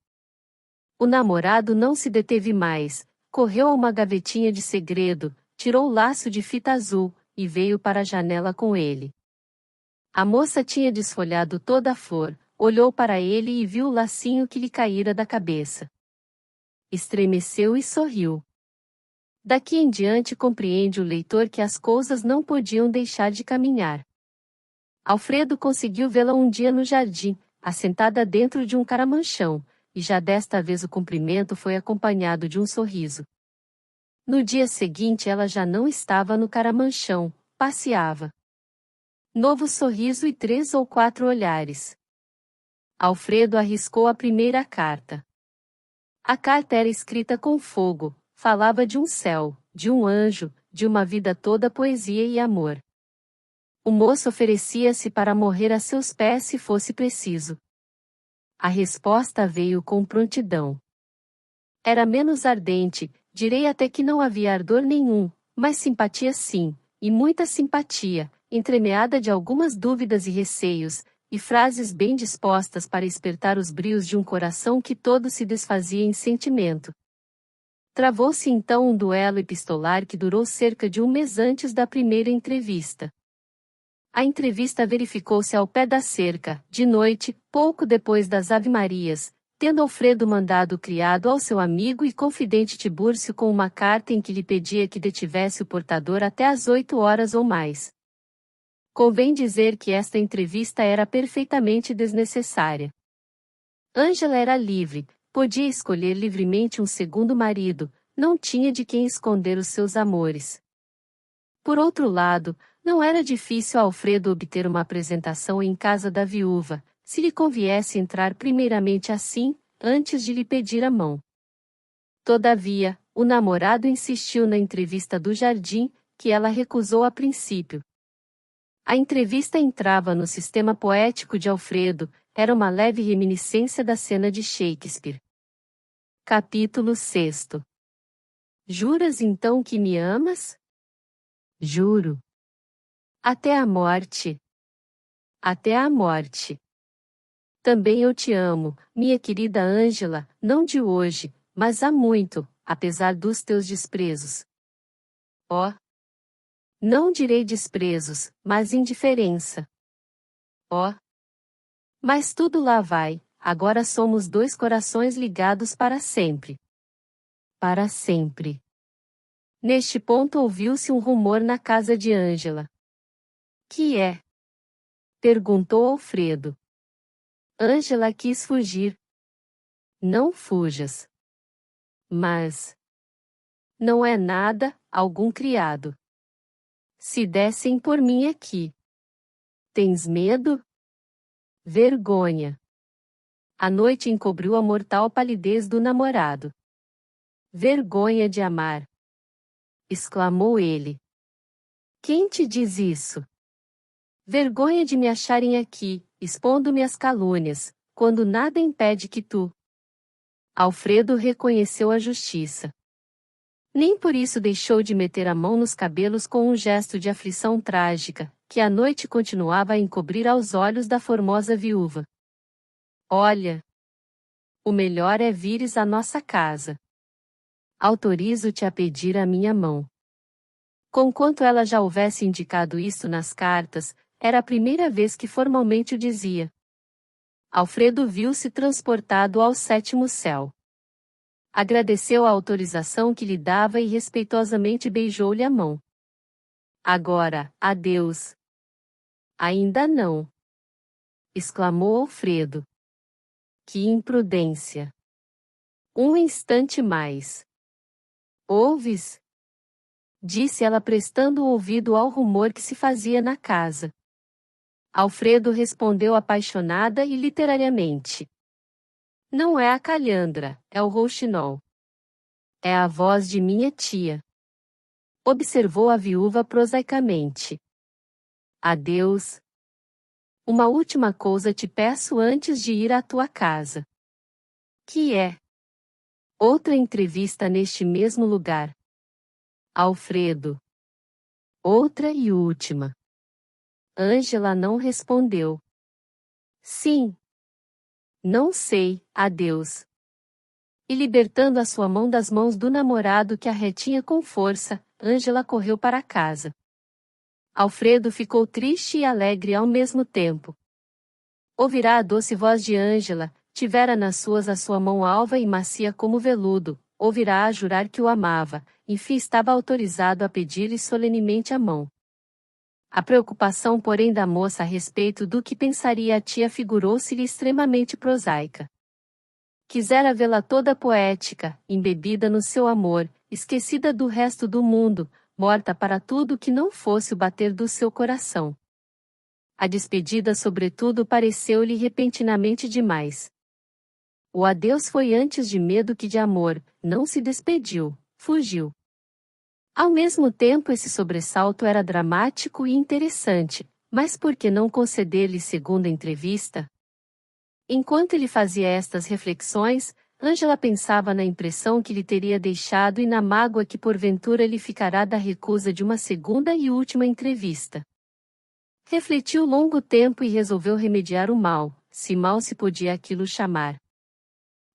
O namorado não se deteve mais, correu a uma gavetinha de segredo, tirou o laço de fita azul, e veio para a janela com ele. A moça tinha desfolhado toda a flor, olhou para ele e viu o lacinho que lhe caíra da cabeça. Estremeceu e sorriu. Daqui em diante compreende o leitor que as coisas não podiam deixar de caminhar. Alfredo conseguiu vê-la um dia no jardim, assentada dentro de um caramanchão, e já desta vez o cumprimento foi acompanhado de um sorriso. No dia seguinte ela já não estava no caramanchão, passeava. Novo sorriso e 3 ou 4 olhares. Alfredo arriscou a primeira carta. A carta era escrita com fogo, falava de um céu, de um anjo, de uma vida toda poesia e amor. O moço oferecia-se para morrer a seus pés se fosse preciso. A resposta veio com prontidão. Era menos ardente, direi até que não havia ardor nenhum, mas simpatia sim, e muita simpatia, entremeada de algumas dúvidas e receios, e frases bem dispostas para espertar os brios de um coração que todo se desfazia em sentimento. Travou-se então um duelo epistolar que durou cerca de 1 mês antes da primeira entrevista. A entrevista verificou-se ao pé da cerca, de noite, pouco depois das Ave-Marias, tendo Alfredo mandado o criado ao seu amigo e confidente Tibúrcio com uma carta em que lhe pedia que detivesse o portador até às 8 horas ou mais. Convém dizer que esta entrevista era perfeitamente desnecessária. Ângela era livre, podia escolher livremente um segundo marido, não tinha de quem esconder os seus amores. Por outro lado, não era difícil a Alfredo obter uma apresentação em casa da viúva, se lhe conviesse entrar primeiramente assim, antes de lhe pedir a mão. Todavia, o namorado insistiu na entrevista do jardim, que ela recusou a princípio. A entrevista entrava no sistema poético de Alfredo, era uma leve reminiscência da cena de Shakespeare. Capítulo 6. Juras então que me amas? Juro. Até a morte. Até a morte. Também eu te amo, minha querida Ângela, não de hoje, mas há muito, apesar dos teus desprezos. Oh! Não direi desprezos, mas indiferença. Oh! Mas tudo lá vai, agora somos dois corações ligados para sempre. Para sempre. Neste ponto ouviu-se um rumor na casa de Ângela. Que é? Perguntou Alfredo. Ângela quis fugir. Não fujas. Mas... não é nada, algum criado. Se dessem por mim aqui. Tens medo? Vergonha. A noite encobriu a mortal palidez do namorado. Vergonha de amar. Exclamou ele. Quem te diz isso? Vergonha de me acharem aqui, expondo-me às calúnias, quando nada impede que tu... Alfredo reconheceu a justiça. Nem por isso deixou de meter a mão nos cabelos com um gesto de aflição trágica, que a noite continuava a encobrir aos olhos da formosa viúva. Olha! O melhor é vires à nossa casa. Autorizo-te a pedir a minha mão. Conquanto ela já houvesse indicado isto nas cartas, era a primeira vez que formalmente o dizia. Alfredo viu-se transportado ao sétimo céu. Agradeceu a autorização que lhe dava e respeitosamente beijou-lhe a mão. Agora, adeus. Ainda não. Exclamou Alfredo. Que imprudência. Um instante mais. Ouves? Disse ela prestando o ouvido ao rumor que se fazia na casa. Alfredo respondeu apaixonada e literariamente. Não é a calhandra, é o rouxinol. É a voz de minha tia. Observou a viúva prosaicamente. Adeus. Uma última coisa te peço antes de ir à tua casa. Que é? Outra entrevista neste mesmo lugar. Alfredo. Outra e última. Ângela não respondeu. Sim. Não sei, adeus. E libertando a sua mão das mãos do namorado que a retinha com força, Ângela correu para casa. Alfredo ficou triste e alegre ao mesmo tempo. Ouvirá a doce voz de Ângela, tivera nas suas a sua mão alva e macia como veludo, ouvirá a jurar que o amava, enfim estava autorizado a pedir-lhe solenemente a mão. A preocupação, porém, da moça a respeito do que pensaria a tia figurou-se-lhe extremamente prosaica. Quisera vê-la toda poética, embebida no seu amor, esquecida do resto do mundo, morta para tudo que não fosse o bater do seu coração. A despedida, sobretudo, pareceu-lhe repentinamente demais. O adeus foi antes de medo que de amor, não se despediu, fugiu. Ao mesmo tempo, esse sobressalto era dramático e interessante, mas por que não conceder-lhe segunda entrevista? Enquanto ele fazia estas reflexões, Ângela pensava na impressão que lhe teria deixado e na mágoa que porventura lhe ficará da recusa de uma segunda e última entrevista. Refletiu longo tempo e resolveu remediar o mal, se mal se podia aquilo chamar.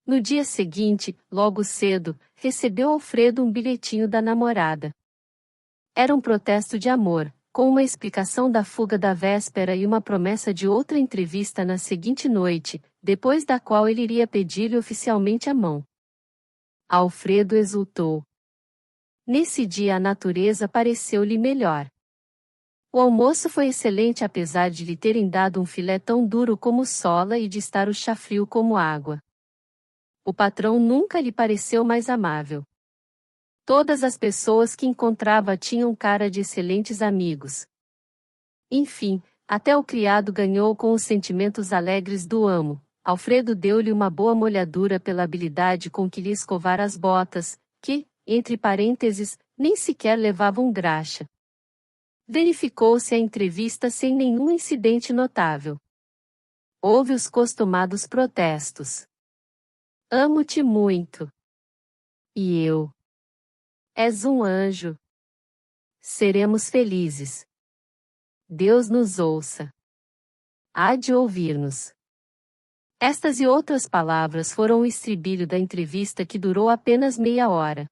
No dia seguinte, logo cedo, recebeu Alfredo um bilhetinho da namorada. Era um protesto de amor, com uma explicação da fuga da véspera e uma promessa de outra entrevista na seguinte noite, depois da qual ele iria pedir-lhe oficialmente a mão. Alfredo exultou. Nesse dia a natureza pareceu-lhe melhor. O almoço foi excelente apesar de lhe terem dado um filé tão duro como sola e de estar o chá frio como água. O patrão nunca lhe pareceu mais amável. Todas as pessoas que encontrava tinham cara de excelentes amigos. Enfim, até o criado ganhou com os sentimentos alegres do amo. Alfredo deu-lhe uma boa molhadura pela habilidade com que lhe escovara as botas, que, entre parênteses, nem sequer levavam graxa. Verificou-se a entrevista sem nenhum incidente notável. Houve os costumados protestos. Amo-te muito. E eu. És um anjo. Seremos felizes. Deus nos ouça. Há de ouvir-nos. Estas e outras palavras foram o estribilho da entrevista que durou apenas meia hora.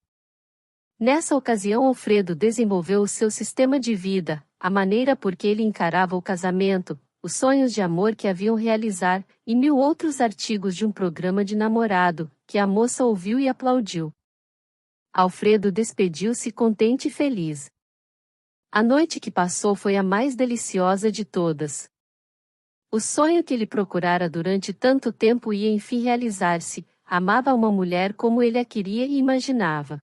Nessa ocasião Alfredo desenvolveu o seu sistema de vida, a maneira por que ele encarava o casamento, os sonhos de amor que haviam realizar, e 1000 outros artigos de um programa de namorado, que a moça ouviu e aplaudiu. Alfredo despediu-se contente e feliz. A noite que passou foi a mais deliciosa de todas. O sonho que ele procurara durante tanto tempo ia enfim realizar-se, amava uma mulher como ele a queria e imaginava.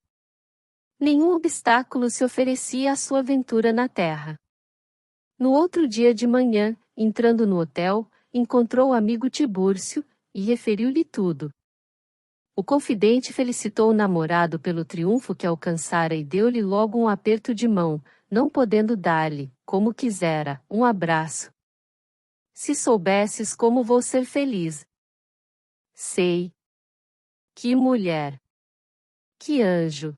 Nenhum obstáculo se oferecia à sua aventura na terra. No outro dia de manhã, entrando no hotel, encontrou o amigo Tibúrcio, e referiu-lhe tudo. O confidente felicitou o namorado pelo triunfo que alcançara e deu-lhe logo um aperto de mão, não podendo dar-lhe, como quisera, um abraço. Se soubesses como vou ser feliz. Sei. Que mulher. Que anjo.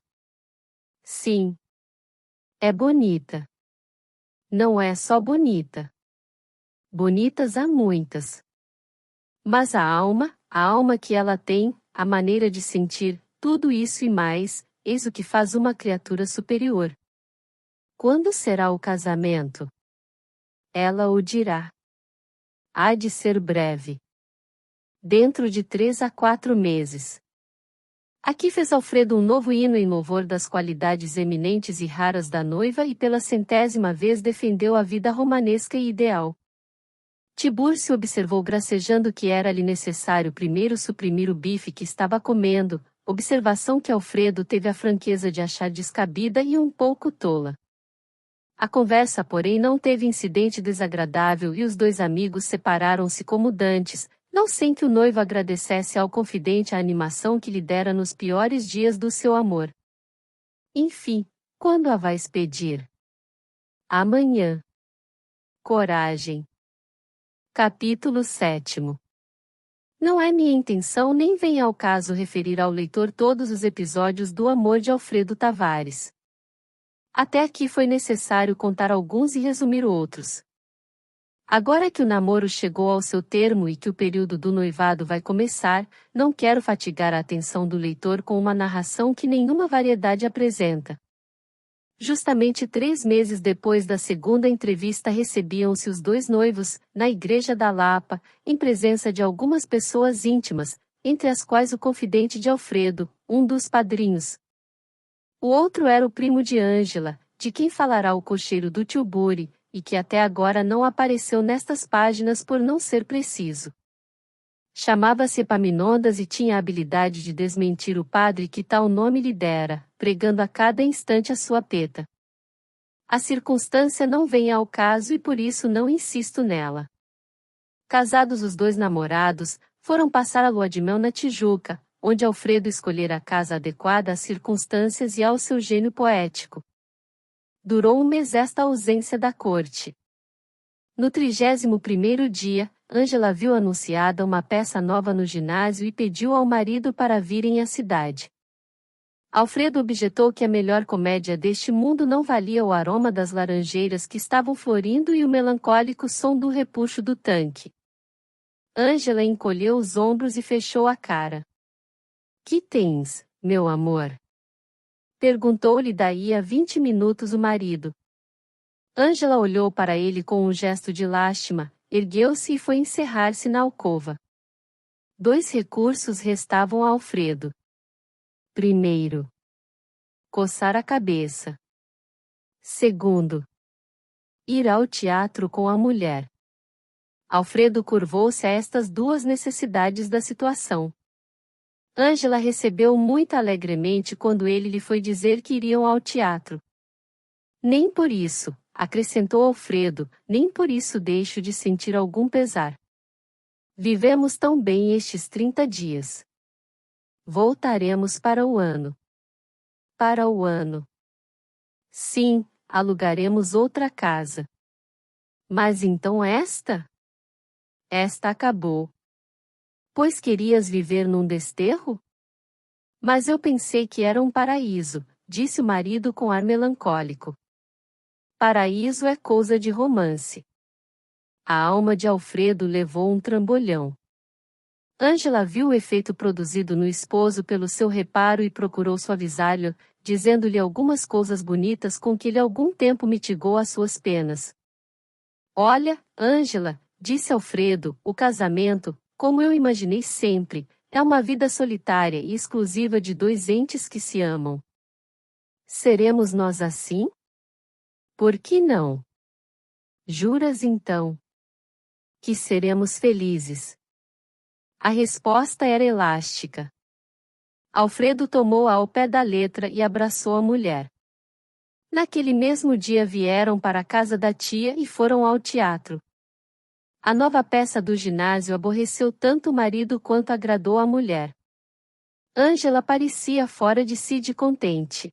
Sim. É bonita. Não é só bonita. Bonitas há muitas. Mas a alma que ela tem, a maneira de sentir, tudo isso e mais, eis o que faz uma criatura superior. Quando será o casamento? Ela o dirá. Há de ser breve. Dentro de 3 a 4 meses. Aqui fez Alfredo um novo hino em louvor das qualidades eminentes e raras da noiva e pela 100ª vez defendeu a vida romanesca e ideal. Tibúrcio observou gracejando que era-lhe necessário primeiro suprimir o bife que estava comendo, observação que Alfredo teve a franqueza de achar descabida e um pouco tola. A conversa, porém, não teve incidente desagradável e os dois amigos separaram-se como dantes, não sem que o noivo agradecesse ao confidente a animação que lhe dera nos piores dias do seu amor. Enfim, quando a vais pedir? Amanhã. Coragem. Capítulo 7. Não é minha intenção nem vem ao caso referir ao leitor todos os episódios do amor de Alfredo Tavares. Até aqui foi necessário contar alguns e resumir outros. Agora que o namoro chegou ao seu termo e que o período do noivado vai começar, não quero fatigar a atenção do leitor com uma narração que nenhuma variedade apresenta. Justamente 3 meses depois da segunda entrevista recebiam-se os dois noivos, na igreja da Lapa, em presença de algumas pessoas íntimas, entre as quais o confidente de Alfredo, um dos padrinhos. O outro era o primo de Ângela, de quem falará o cocheiro do Tilbury, e que até agora não apareceu nestas páginas por não ser preciso. Chamava-se Epaminondas e tinha a habilidade de desmentir o padre que tal nome lhe dera, pregando a cada instante a sua peta. A circunstância não vem ao caso e por isso não insisto nela. Casados os dois namorados, foram passar a lua de mel na Tijuca, onde Alfredo escolhera a casa adequada às circunstâncias e ao seu gênio poético. Durou 1 mês esta ausência da corte. No 31º dia, Ângela viu anunciada uma peça nova no ginásio e pediu ao marido para virem à cidade. Alfredo objetou que a melhor comédia deste mundo não valia o aroma das laranjeiras que estavam florindo e o melancólico som do repuxo do tanque. Ângela encolheu os ombros e fechou a cara. Que tens, meu amor? Perguntou-lhe daí a 20 minutos o marido. Ângela olhou para ele com um gesto de lástima, ergueu-se e foi encerrar-se na alcova. Dois recursos restavam a Alfredo. Primeiro, coçar a cabeça. Segundo, ir ao teatro com a mulher. Alfredo curvou-se a estas duas necessidades da situação. Ângela recebeu muito alegremente quando ele lhe foi dizer que iriam ao teatro. Nem por isso, acrescentou Alfredo, nem por isso deixo de sentir algum pesar. Vivemos tão bem estes 30 dias. Voltaremos para o ano. Para o ano. Sim, alugaremos outra casa. Mas então esta? Esta acabou. Pois querias viver num desterro? Mas eu pensei que era um paraíso, disse o marido com ar melancólico. Paraíso é coisa de romance. A alma de Alfredo levou um trambolhão. Ângela viu o efeito produzido no esposo pelo seu reparo e procurou suavizar-lhe, dizendo-lhe algumas coisas bonitas com que ele algum tempo mitigou as suas penas. Olha, Ângela, disse Alfredo, o casamento, como eu imaginei sempre, é uma vida solitária e exclusiva de dois entes que se amam. Seremos nós assim? Por que não? Juras então que seremos felizes? A resposta era elástica. Alfredo tomou-a ao pé da letra e abraçou a mulher. Naquele mesmo dia vieram para a casa da tia e foram ao teatro. A nova peça do ginásio aborreceu tanto o marido quanto agradou a mulher. Ângela parecia fora de si de contente.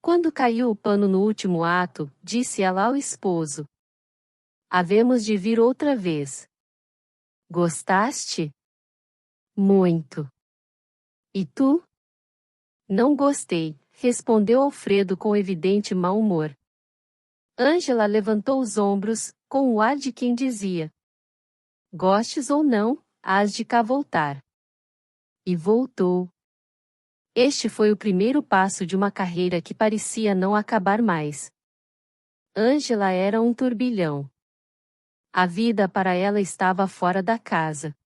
Quando caiu o pano no último ato, disse ela ao esposo: havemos de vir outra vez. Gostaste? Muito. E tu? Não gostei, respondeu Alfredo com evidente mau humor. Ângela levantou os ombros, com o ar de quem dizia: gostes ou não, hás de cá voltar. E voltou. Este foi o primeiro passo de uma carreira que parecia não acabar mais. Ângela era um turbilhão. A vida para ela estava fora da casa.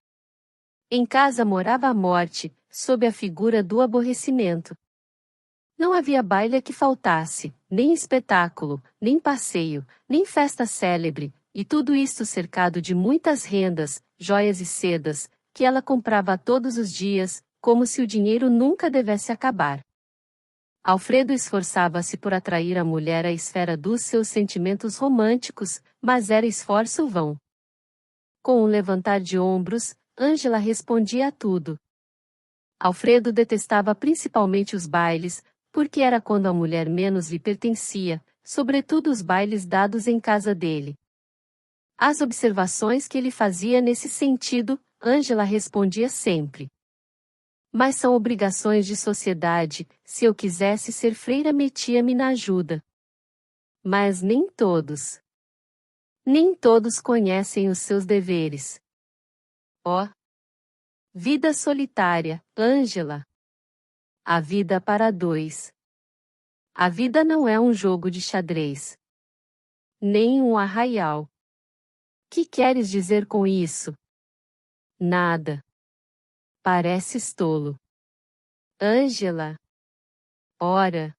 Em casa morava a morte, sob a figura do aborrecimento. Não havia baile que faltasse, nem espetáculo, nem passeio, nem festa célebre, e tudo isto cercado de muitas rendas, joias e sedas, que ela comprava todos os dias, como se o dinheiro nunca devesse acabar. Alfredo esforçava-se por atrair a mulher à esfera dos seus sentimentos românticos, mas era esforço vão. Com um levantar de ombros, Ângela respondia a tudo. Alfredo detestava principalmente os bailes, porque era quando a mulher menos lhe pertencia, sobretudo os bailes dados em casa dele. Às observações que ele fazia nesse sentido, Ângela respondia sempre: mas são obrigações de sociedade, se eu quisesse ser freira metia-me na ajuda. Mas nem todos. Nem todos conhecem os seus deveres. Ó! Vida solitária, Ângela. A vida para dois. A vida não é um jogo de xadrez. Nem um arraial. Que queres dizer com isso? Nada. Pareces tolo. Ângela. Ora.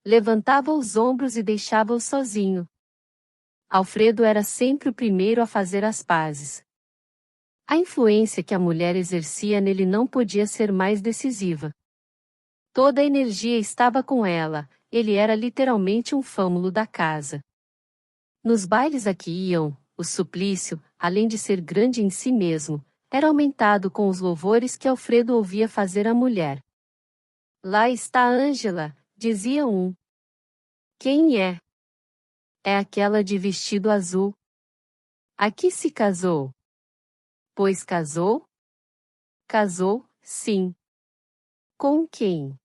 Levantava os ombros e deixava-o sozinho. Alfredo era sempre o primeiro a fazer as pazes. A influência que a mulher exercia nele não podia ser mais decisiva. Toda a energia estava com ela, ele era literalmente um fâmulo da casa. Nos bailes a que iam, o suplício, além de ser grande em si mesmo, era aumentado com os louvores que Alfredo ouvia fazer à mulher. Lá está Ângela, dizia um. Quem é? É aquela de vestido azul. Aqui se casou. Pois casou? Casou, sim. Com quem?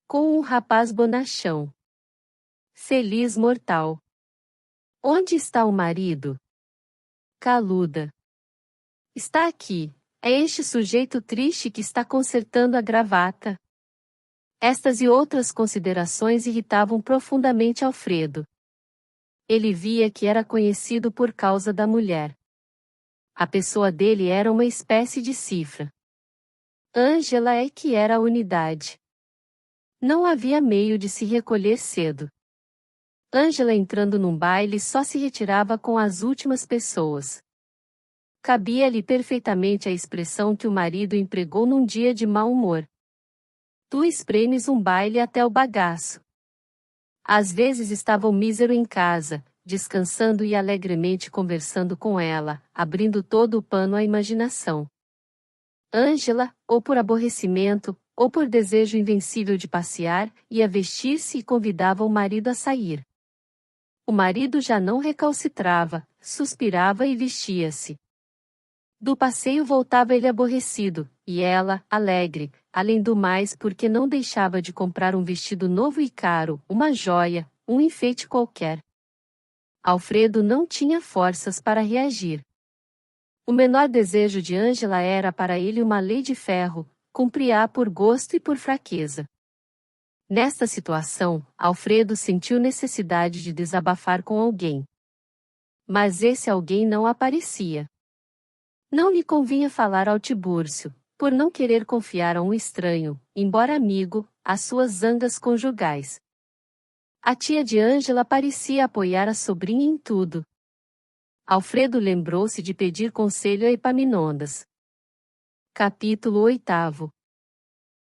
Com um rapaz bonachão. Feliz mortal. Onde está o marido? Caluda. Está aqui. É este sujeito triste que está consertando a gravata. Estas e outras considerações irritavam profundamente Alfredo. Ele via que era conhecido por causa da mulher. A pessoa dele era uma espécie de cifra. Ângela é que era a unidade. Não havia meio de se recolher cedo. Ângela entrando num baile só se retirava com as últimas pessoas. Cabia-lhe perfeitamente a expressão que o marido empregou num dia de mau humor. Tu espremes um baile até o bagaço. Às vezes estava o mísero em casa, descansando e alegremente conversando com ela, abrindo todo o pano à imaginação. Ângela, ou por aborrecimento, ou por desejo invencível de passear, ia vestir-se e convidava o marido a sair. O marido já não recalcitrava, suspirava e vestia-se. Do passeio voltava ele aborrecido, e ela, alegre, além do mais porque não deixava de comprar um vestido novo e caro, uma joia, um enfeite qualquer. Alfredo não tinha forças para reagir. O menor desejo de Ângela era para ele uma lei de ferro, cumpria-a por gosto e por fraqueza. Nesta situação, Alfredo sentiu necessidade de desabafar com alguém. Mas esse alguém não aparecia. Não lhe convinha falar ao Tibúrcio, por não querer confiar a um estranho, embora amigo, as suas zangas conjugais. A tia de Ângela parecia apoiar a sobrinha em tudo. Alfredo lembrou-se de pedir conselho a Epaminondas. Capítulo 8.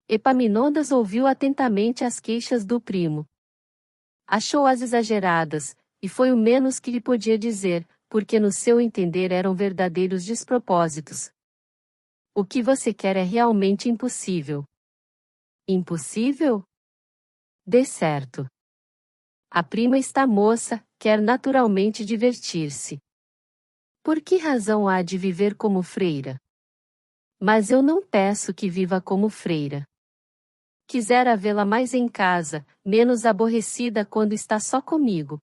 Epaminondas ouviu atentamente as queixas do primo. Achou-as exageradas, e foi o menos que lhe podia dizer, porque no seu entender eram verdadeiros despropósitos. O que você quer é realmente impossível. Impossível? Dê certo. A prima está moça, quer naturalmente divertir-se. Por que razão há de viver como freira? Mas eu não peço que viva como freira. Quisera vê-la mais em casa, menos aborrecida quando está só comigo.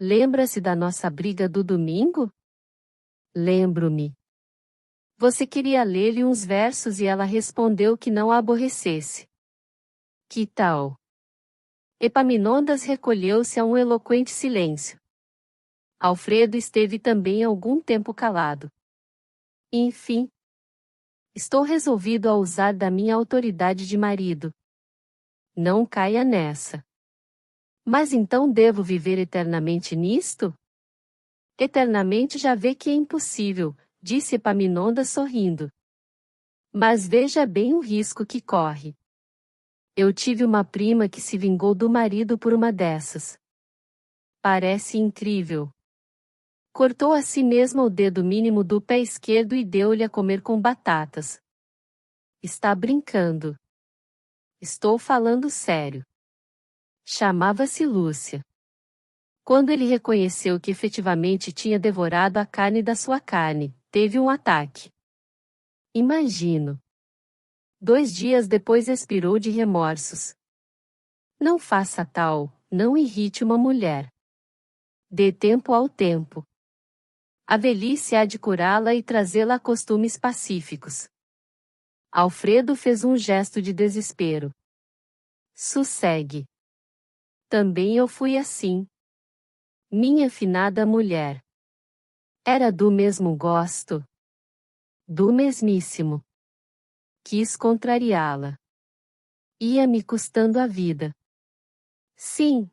Lembra-se da nossa briga do domingo? Lembro-me. Você queria ler-lhe uns versos e ela respondeu que não a aborrecesse. Que tal? Epaminondas recolheu-se a um eloquente silêncio. Alfredo esteve também algum tempo calado. Enfim, estou resolvido a usar da minha autoridade de marido. Não caia nessa. Mas então devo viver eternamente nisto? Eternamente já vê que é impossível, disse Epaminondas sorrindo. Mas veja bem o risco que corre. Eu tive uma prima que se vingou do marido por uma dessas. Parece incrível. Cortou a si mesma o dedo mínimo do pé esquerdo e deu-lhe a comer com batatas. Está brincando. Estou falando sério. Chamava-se Lúcia. Quando ele reconheceu que efetivamente tinha devorado a carne da sua carne, teve um ataque. Imagino. 2 dias depois expirou de remorsos. Não faça tal, não irrite uma mulher. Dê tempo ao tempo. A velhice há de curá-la e trazê-la a costumes pacíficos. Alfredo fez um gesto de desespero. Sossegue. Também eu fui assim. Minha finada mulher. Era do mesmo gosto. Do mesmíssimo. Quis contrariá-la. Ia me custando a vida. Sim.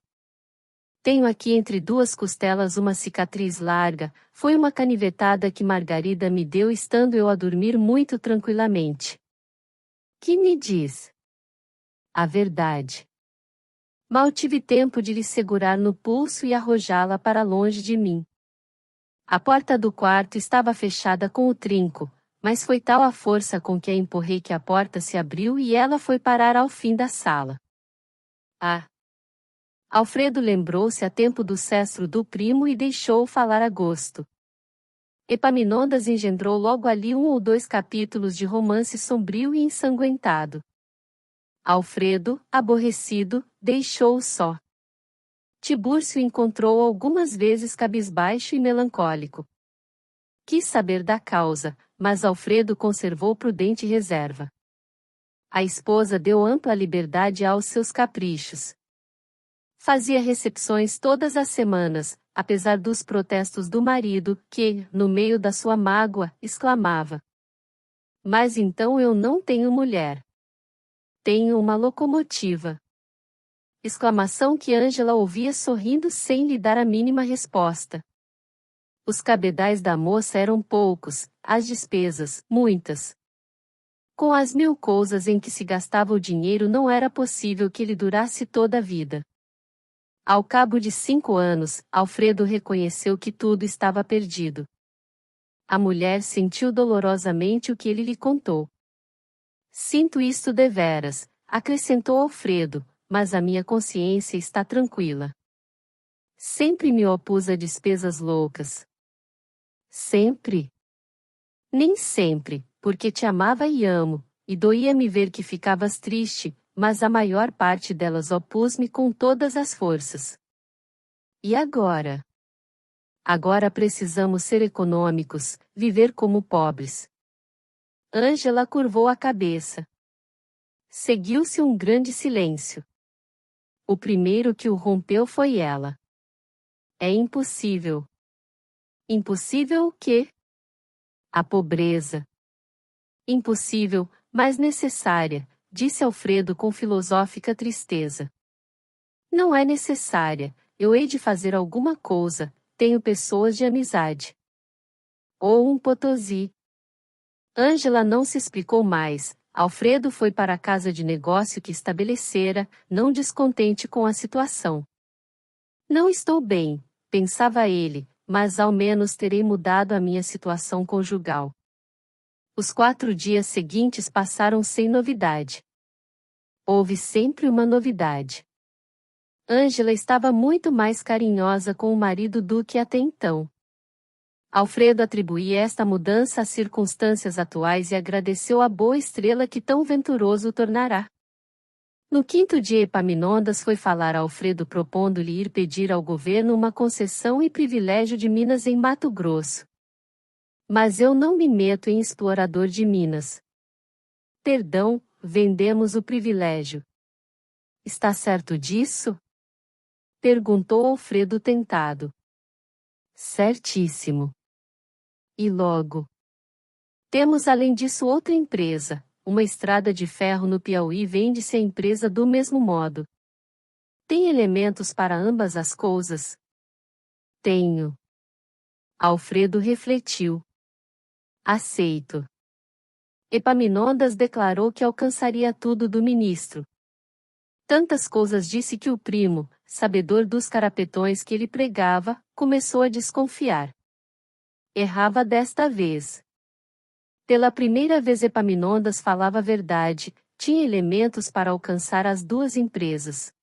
Tenho aqui entre 2 costelas uma cicatriz larga, foi uma canivetada que Margarida me deu estando eu a dormir muito tranquilamente. Que me diz? A verdade. Mal tive tempo de lhe segurar no pulso e arrojá-la para longe de mim. A porta do quarto estava fechada com o trinco, mas foi tal a força com que a empurrei que a porta se abriu e ela foi parar ao fim da sala. Ah! Alfredo lembrou-se a tempo do sestro do primo e deixou-o falar a gosto. Epaminondas engendrou logo ali 1 ou 2 capítulos de romance sombrio e ensanguentado. Alfredo, aborrecido, deixou-o só. Tibúrcio encontrou algumas vezes cabisbaixo e melancólico. Quis saber da causa, mas Alfredo conservou prudente reserva. A esposa deu ampla liberdade aos seus caprichos. Fazia recepções todas as semanas, apesar dos protestos do marido, que, no meio da sua mágoa, exclamava: "Mas então eu não tenho mulher. Tenho uma locomotiva." Exclamação que Ângela ouvia sorrindo sem lhe dar a mínima resposta. Os cabedais da moça eram poucos, as despesas, muitas. Com as 1000 coisas em que se gastava o dinheiro não era possível que lhe durasse toda a vida. Ao cabo de 5 anos, Alfredo reconheceu que tudo estava perdido. A mulher sentiu dolorosamente o que ele lhe contou. "Sinto isto deveras", acrescentou Alfredo, "mas a minha consciência está tranquila. Sempre me opus a despesas loucas." "Sempre?" "Nem sempre, porque te amava e amo, e doía-me ver que ficavas triste, mas a maior parte delas opus-me com todas as forças." "E agora?" "Agora precisamos ser econômicos, viver como pobres." Ângela curvou a cabeça. Seguiu-se um grande silêncio. O primeiro que o rompeu foi ela. "É impossível." "Impossível o quê?" "A pobreza." "Impossível, mas necessária", disse Alfredo com filosófica tristeza. "Não é necessária, eu hei de fazer alguma coisa, tenho pessoas de amizade." "Ou um Potosí." Ângela não se explicou mais. Alfredo foi para a casa de negócio que estabelecera, não descontente com a situação. "Não estou bem", pensava ele, "mas ao menos terei mudado a minha situação conjugal." Os 4 dias seguintes passaram sem novidade. Houve sempre uma novidade. Ângela estava muito mais carinhosa com o marido do que até então. Alfredo atribuía esta mudança às circunstâncias atuais e agradeceu a boa estrela que tão venturoso o tornará. No 5º dia Epaminondas foi falar a Alfredo propondo-lhe ir pedir ao governo uma concessão e privilégio de minas em Mato Grosso. "Mas eu não me meto em explorador de minas." "Perdão, vendemos o privilégio." "Está certo disso?" perguntou Alfredo tentado. "Certíssimo." "E logo?" "Temos além disso outra empresa, uma estrada de ferro no Piauí, vende-se a empresa do mesmo modo." "Tem elementos para ambas as coisas?" "Tenho." Alfredo refletiu. "Aceito." Epaminondas declarou que alcançaria tudo do ministro. Tantas coisas disse que o primo, sabedor dos carapetões que ele pregava, começou a desconfiar. Errava desta vez. Pela primeira vez Epaminondas falava a verdade, tinha elementos para alcançar as 2 empresas.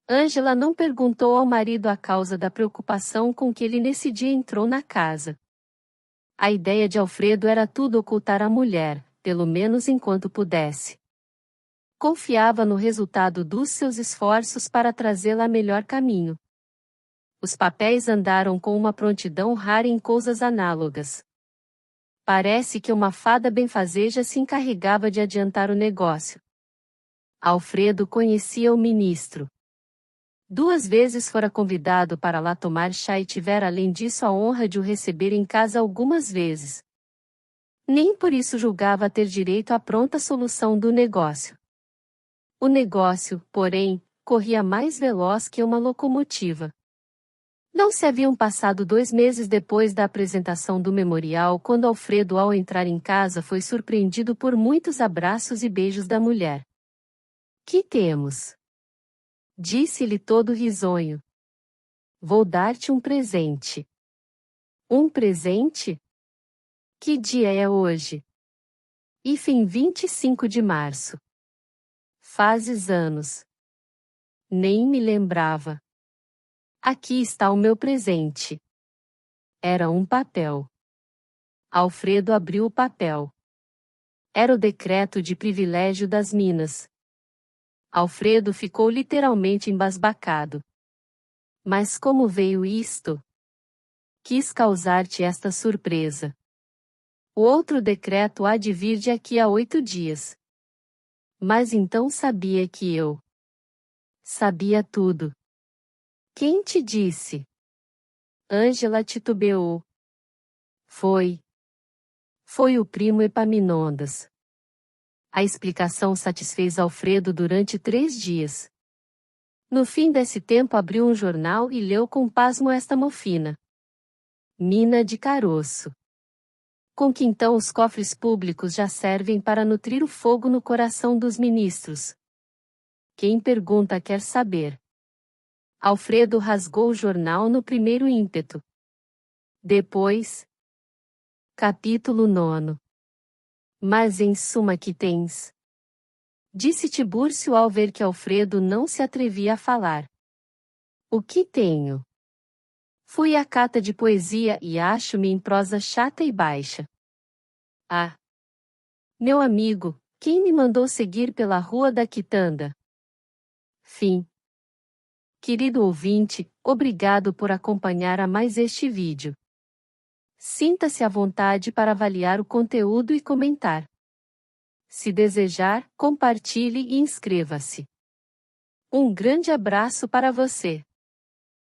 Ângela não perguntou ao marido a causa da preocupação com que ele nesse dia entrou na casa. A ideia de Alfredo era tudo ocultar à mulher, pelo menos enquanto pudesse. Confiava no resultado dos seus esforços para trazê-la a melhor caminho. Os papéis andaram com uma prontidão rara em coisas análogas. Parece que uma fada benfazeja se encarregava de adiantar o negócio. Alfredo conhecia o ministro. 2 vezes fora convidado para lá tomar chá e tivera além disso a honra de o receber em casa algumas vezes. Nem por isso julgava ter direito à pronta solução do negócio. O negócio, porém, corria mais veloz que uma locomotiva. Não se haviam passado 2 meses depois da apresentação do memorial quando Alfredo, ao entrar em casa, foi surpreendido por muitos abraços e beijos da mulher. "Que temos?" disse-lhe todo risonho. "Vou dar-te um presente." "Um presente? Que dia é hoje?" "Hífen 25 de março." "Fazes anos." "Nem me lembrava." "Aqui está o meu presente." Era um papel. Alfredo abriu o papel. Era o decreto de privilégio das minas. Alfredo ficou literalmente embasbacado. "Mas como veio isto?" "Quis causar-te esta surpresa. O outro decreto há de vir de aqui a 8 dias." "Mas então sabia que eu..." "Sabia tudo." "Quem te disse?" Ângela titubeou. Foi o primo Epaminondas. A explicação satisfez Alfredo durante 3 dias. No fim desse tempo abriu um jornal e leu com pasmo esta mofina. Mina de caroço. Com que então os cofres públicos já servem para nutrir o fogo no coração dos ministros. Quem pergunta quer saber. Alfredo rasgou o jornal no primeiro ímpeto. Depois. Capítulo 9. Mas em suma que tens? Disse Tibúrcio ao ver que Alfredo não se atrevia a falar. O que tenho? Fui à cata de poesia e acho-me em prosa chata e baixa. Ah! Meu amigo, quem me mandou seguir pela Rua da Quitanda? Fim. Querido ouvinte, obrigado por acompanhar a mais este vídeo. Sinta-se à vontade para avaliar o conteúdo e comentar. Se desejar, compartilhe e inscreva-se. Um grande abraço para você.